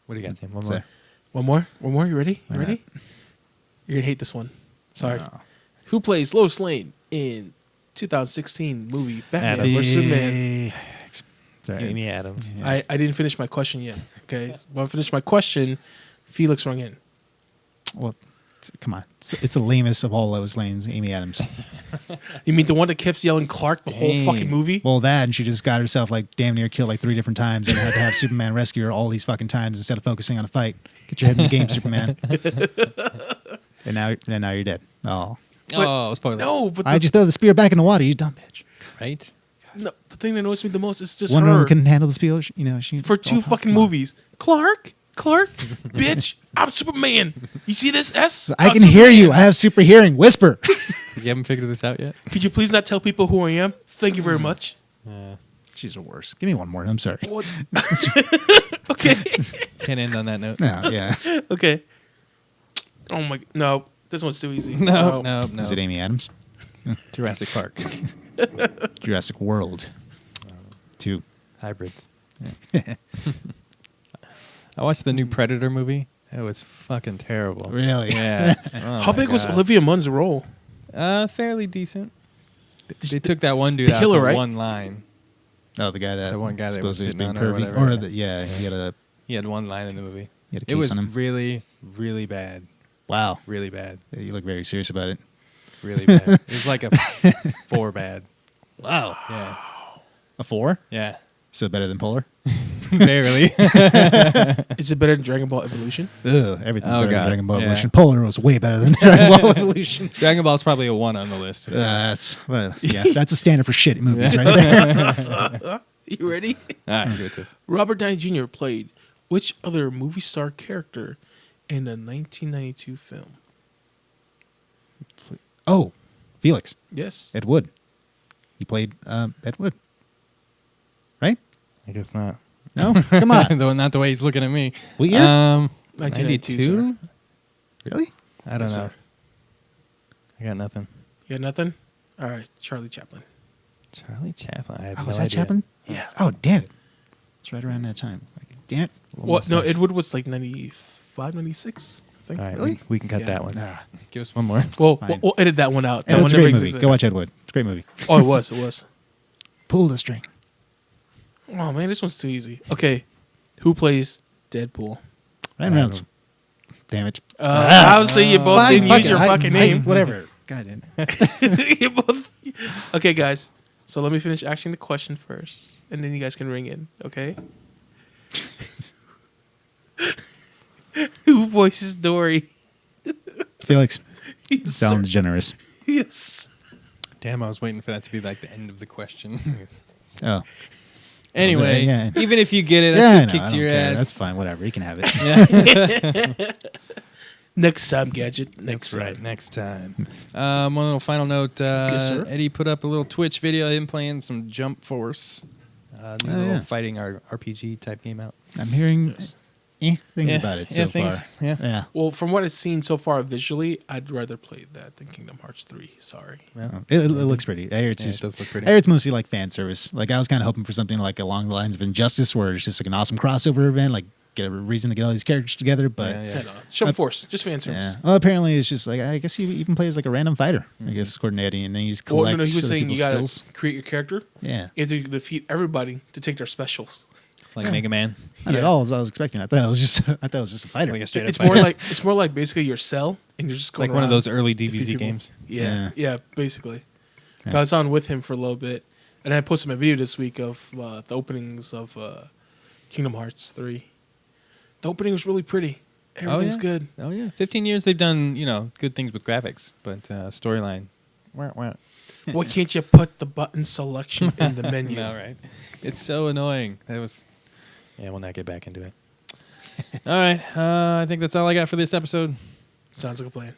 What do you got, Sam? One So- more. One more? One more? You ready? Why You not? ready? You're going to hate this one. Sorry. Oh. Who plays Lois Lane in 2016 movie Batman Adam. vs. Superman? Sorry. Amy Adams. Yeah. I didn't finish my question yet. Okay. When I finish my question, Felix rung in. Well, come on. It's the lamest of all Lois Lane's, Amy Adams. You mean the one that kept yelling Clark the whole Dang. fucking movie? Well, that, and she just got herself like damn near killed like 3 different times and had to have Superman rescue her all these fucking times instead of focusing on a fight. Get your head in the game, Superman. and now you're dead. Oh. Oh, spoiler. No, but I just throw the spear back in the water, you dumb bitch. Right? no, the thing that annoys me the most is just Wonder Woman her couldn't handle the spear. You know, she for 2 fucking come on. movies. Clark, bitch, I'm Superman. You see this S? I I'm can hear you. I Superman. have super hearing. Whisper. You haven't figured this out yet? Could you please not tell people who I am? Thank you very much. She's the worst. Give me one more. I'm sorry. What? Okay. Can't end on that note. No, yeah. Okay. Oh my. No, this one's too easy. No. Is it Amy Adams? Jurassic Park. Jurassic World. 2. Hybrids. I watched the new Predator movie. It was fucking terrible. Really? Yeah. How big was Olivia Munn's role? Fairly decent. They took that one dude the out killer, to right? one line. Oh, the guy that The one guy that was supposedly sitting being on her or pervy. whatever, Or yeah. he had a He had one line in the movie. case It was on him. really, really bad. Wow. Really bad. You look very serious about it. Really bad. It was like a 4 bad. Wow. Yeah. A 4? Yeah. So better than Polar? Barely. Is it better than Dragon Ball Evolution? Ugh, everything's Oh, better God. than Dragon Ball Yeah. Evolution. Polar was way better than Dragon Ball Evolution. Dragon Ball's probably a 1 on the list. That's a standard for shit movies right there. You ready? All right, give it to us. Robert Downey Jr. played which other movie star character in the 1992 film? Oh, Felix. Yes. Ed Wood. He played Ed Wood. Right? I guess not. No? Come on. Though not the way he's looking at me. What year? 1992. 92? Really? I don't Yes, know. sir. I got nothing. You got nothing? All right, Charlie Chaplin. Charlie Chaplin. I had Oh, no was that idea. Chaplin? Yeah. Oh, damn it. It's right around that time. Damn it. Well, no, Ed Wood was like 95, 96, I think. All right, Really? we can cut Yeah. that one. Nah. Give us one more. Well, Fine. we'll edit that one out. That Ed one Wood's a never great movie. existed. Go watch Ed Wood. It's a great movie. Oh, it was. It was. Pull the string. Oh, man, this one's too easy. Okay. Who plays Deadpool? Ryan Reynolds. Damn it. Obviously, you both Fine, didn't fuck use it. your fucking name. Whatever. God damn it. You both- Okay, guys. So let me finish asking the question first, and then you guys can ring in, okay? Who voices Dory? Felix. Yes, sir. Sounds generous. Yes. Damn, I was waiting for that to be like the end of the question. Oh. Anyway, Yeah. even if you get it, Yeah, I I still know, I kicked don't your care. ass. That's fine. Whatever. You can have it. Next time, Gadget. Next That's right. time. Next time. One little final note. Yes, sir. Eddie put up a little Twitch video of him playing some Jump Force. New little yeah. fighting RPG type game out. I'm hearing things Yeah, about it yeah, so things- far. yeah. Yeah. Well, from what I've seen so far visually, I'd rather play that than Kingdom Hearts 3. Sorry. Yeah. It looks pretty. I hear it's Yeah, it just, does look pretty. I hear it's mostly like fan service. Like I was kind of hoping for something like along the lines of Injustice, where it's just like an awesome crossover event, like get a reason to get all these characters together. But Yeah, Yeah, no. Show Force. Just fan service. yeah. Well, apparently it's just like I guess he even plays like a random fighter. I guess according to Eddie, and then you just Well, collect no, he was other saying you people's gotta skills. create your character. Yeah. You have to defeat everybody to take their specials. Like Mega Man. Not at all as I was expecting. I thought it was just a fighter. Like a straight up It's more like basically your cell, and you're just going like one of around those early defeat DBZ people. games. Yeah, basically. Yeah. I was on with him for a little bit, and I posted my video this week of the openings of Kingdom Hearts 3. The opening was really pretty. Everything's yeah? good. Oh yeah, 15 years they've done good things with graphics, but storyline. Wah, wah. Why can't you put the button selection in the menu? No, right? It's so annoying. That was. Yeah, we'll not get back into it. All right, I think that's all I got for this episode. Sounds like a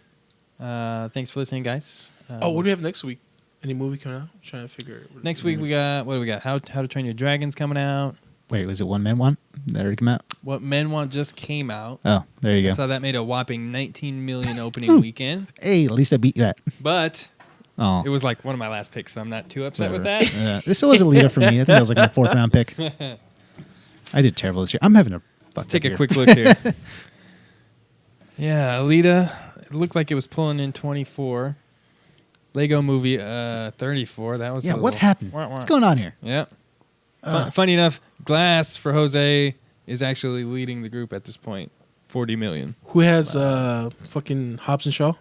plan. Thanks for listening, guys. What do we have next week? Any movie coming out? I'm trying to figure it. Next week we got what do we got? How to Train Your Dragons coming out. Wait, was it One Man Want that already come out? What Men Want just came out. Oh, there you go. So that made a whopping 19 million opening weekend. Hey, at least I beat that. But Oh, it was like one of my last picks, so I'm not too upset with whatever. that. This still was a leader for me. I think that was like my 4th round pick. I did terrible this year. I'm having a Let's take a quick look here. Yeah, Alita. It looked like it was pulling in 24. Lego Movie 34. That was Yeah, a what little- happened? Wah, wah. What's going on here? Yeah. Funny enough, Glass for Jose is actually leading the group at this point. 40 million. Who has fucking Hobbs and Shaw?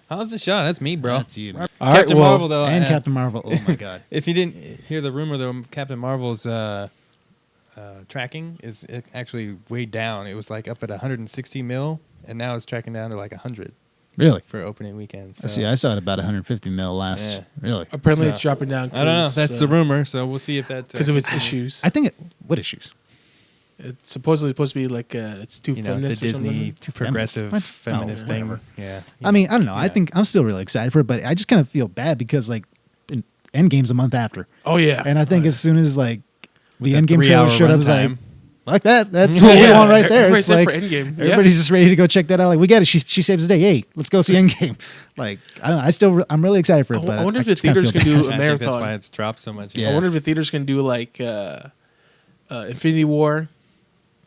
Hobbs and Shaw, that's me, bro. That's you. All right, Captain well, Marvel, though. And Captain Marvel. Oh my God. If you didn't hear the rumor, though, Captain Marvel's tracking is actually way down. It was like up at 160 mil, and now it's tracking down to like 100 Really? for opening weekend. So. See, I saw it about 150 mil last. Yeah. Really? Apparently, So- it's dropping down. I don't know. That's the rumor, so we'll see if that Because of its issues. I think it. What issues? It's supposedly supposed to be like it's too the feminist or Disney something. too progressive What? feminist Oh, thing. whatever. Yeah. I mean, I don't know. I Yeah. think I'm still really excited for it, but I just kind of feel bad because like Endgame's a month after, Oh yeah, and I think as soon as like the the Endgame 3 trailer hour showed up, I was like, runtime. fuck that. That's what we Yeah, want right there. everybody's It's there like for Endgame. Yeah. everybody's just ready to go check that out. Like we get it. She saves the day. Hey, let's go see Endgame. Like I don't know. I'm really excited for it. But I wonder if the just kinda theaters feel can bad. do a I think that's why marathon. it's dropped so much. Yeah. I wonder if the theaters can do like Infinity War,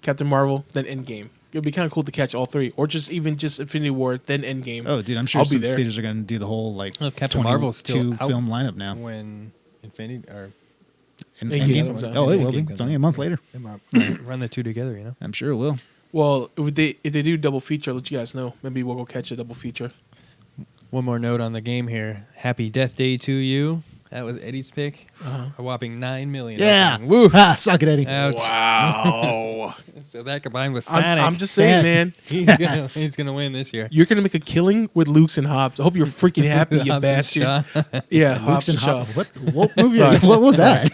Captain Marvel, then Endgame. It'd be kind of cool to catch all three, or just Infinity War, then Endgame. Oh, dude, I'm sure I'll be some there. theaters are going to do the whole like Well, if Captain Marvel's still 22 out film lineup now. When Infinity or Endgame comes out. Oh, it will be. Endgame It's comes only out. a month later. run the two together, you know. I'm sure it will. Well, if they do double feature, I'll let you guys know. Maybe we'll go catch a double feature. One more note on the game here. Happy Death Day to you. That was Eddie's pick. Uh-huh. A whopping 9 million. Yeah. opening. Woo. Ha, suck it, Eddie. Ouch. Wow. So that combined with Sonic. I'm just saying, man. he's gonna win this year. You're gonna make a killing with Luke's and Hobbs. I hope you're freaking happy, you Hobbs and bastard. Shaw. Yeah, Luke's Hobbs and Shaw. What movie? What was that?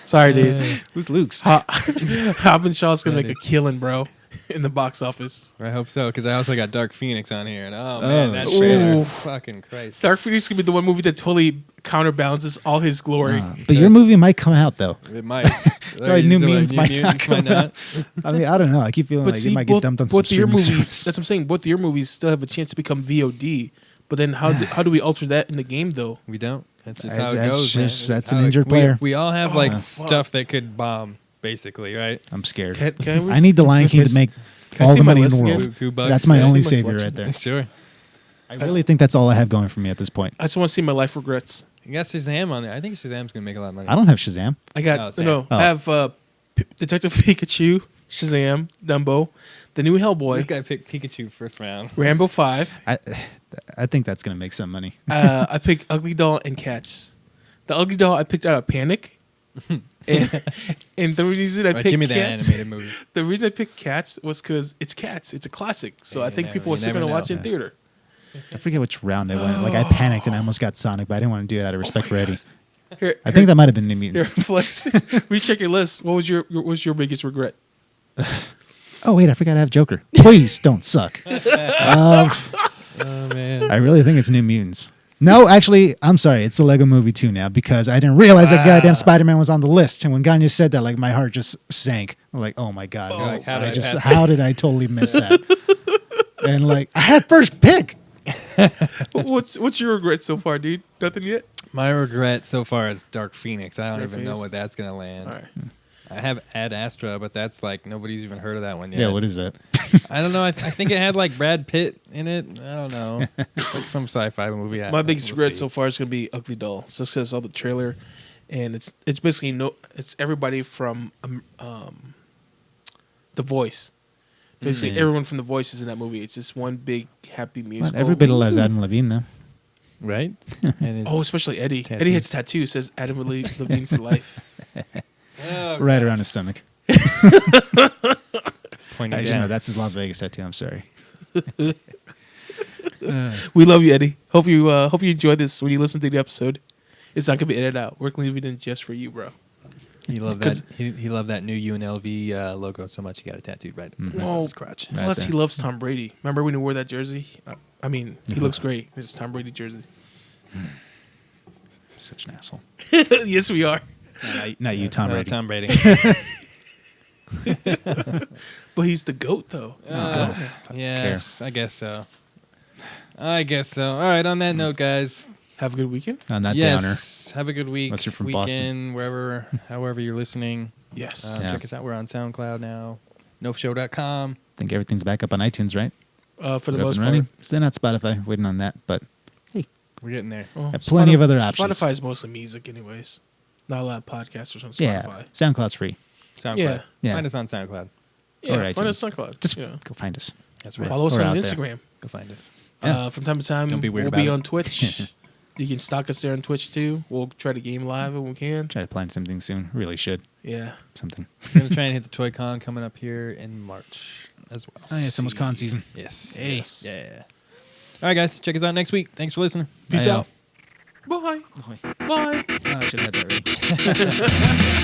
Sorry, dude. Who's Luke's? Hobbs and Shaw's gonna make a killing, bro, in the box office. I hope so, because I also got Dark Phoenix on here, and oh man, that Ooh. trailer, fucking Christ. Dark Phoenix could be the one movie that totally counterbalances all his glory. But your movie might come out though. It might. Like, New So, Mutants might not come not. I mean, I don't know. I keep feeling But like see, it might both, get dumped on some both of your streaming movies. service. That's what I'm saying. Both of your movies still have a chance to become VOD. But then how do we alter that in the game though? We don't. That's just That's- how it that's goes. just- man. that's how an injured player. We all have like fuck. stuff that could bomb, basically, right? I'm scared. Can I need the Lion King to make can I all see the my money in the list world. again? Who bugs? That's my Can I only see my savior selection? right there. Sure. I really think that's all I have going for me at this point. I just want to see my life regrets. You got Shazam on there. I think Shazam's gonna make a lot of money. I don't have Shazam. I got Oh, Sam. no. Oh. I have Detective Pikachu, Shazam, Dumbo, the new This Hellboy, guy picked Pikachu first round. Rambo 5. I think that's going to make some money. I picked Ugly Doll and Cats. The Ugly Doll I picked out of panic. and the reason I Right, picked give me that Cats, animated movie. the reason I picked Cats was because it's Cats. It's a classic. So Yeah, I you think never- people are you still never going to watch it in know. theater. I forget which round I went. Like I panicked and I almost got Sonic, but I didn't want to do that out of respect for Eddie. Here, I think that might have been New here, Mutants. Flex. Recheck your list. What was your biggest regret? Oh wait, I forgot to have Joker. Please don't suck. Oh man. I really think it's New Mutants. No, actually, I'm sorry. It's the Lego Movie 2 now because I didn't realize that goddamn Spider-Man was on the list. And when Gagne said that, like my heart just sank. I'm like, oh my god, You're like, how did I pass that? how did I totally miss that? And like, I had first pick. What's your regret so far, dude? Nothing yet? My regret so far is Dark Phoenix. I don't Dark even know Phoenix? what that's gonna land. All right. I have Ad Astra, but that's like nobody's even heard of that one yet. Yeah, what is that? I don't know. I think it had like Brad Pitt in it. I don't know. It's like some sci-fi movie. My biggest We'll regret see. so far is gonna be Ugly Doll. So just 'cause I saw the trailer, and it's basically it's everybody from The Voice. Basically, everyone from The Voice is in that movie. It's just one big happy Not musical. everybody loves Adam Levine though. right? And Oh, especially Eddie. Tattoo. Eddie has a tattoo. Says Adam Levine for life. Right around his stomach. Pointing I just down. know that's his Las Vegas tattoo. I'm sorry. We love you, Eddie. Hope you enjoyed this when you listen to the episode. It's not gonna be edited out. We're leaving it in just for you, bro. He loved that. He loved that new UNLV logo so much. He got it tattooed right on his crotch. Right Plus, there. he loves Tom Brady. Remember when he wore that jersey? I mean, he looks great. It's Tom Brady jersey. Such an asshole. Yes, we are. Not you, Tom No, Brady. Tom Brady. But he's the GOAT, though. He's the GOAT. Yes, I guess so. All right, on that note, guys. Have a good weekend. On that Yes, have a good week. Unless you're from weekend, however you're listening. Yes. Check us out. We're on SoundCloud now. NoFshow.com. I think everything's back up on iTunes, right? For the We're up most and part. running. Still not Spotify. Waiting on that, but We're getting there. Well, have plenty of other options. Spotify's mostly music, anyways. Not a lot of podcasters on Spotify. Yeah, SoundCloud's free. SoundCloud. Yeah. Find us on SoundCloud. Yeah, Or find iTunes. us on SoundCloud. Just yeah. go find us. That's right. Follow us We're on out there. Instagram. Go find us. Yeah. From time to time, Don't be weird we'll about be it. on Twitch. You can stalk us there on Twitch, too. We'll try to game live when we can. Try to plan something soon. Really should. Yeah. Something. We're going to try and hit the Toy Con coming up here in March as well. Oh, yeah, it's almost con season. Yes. Hey. Yes. Yeah. All right, guys. Check us out next week. Thanks for listening. Peace Bye, out. Bye. Bye. Oh, I should have had that ready.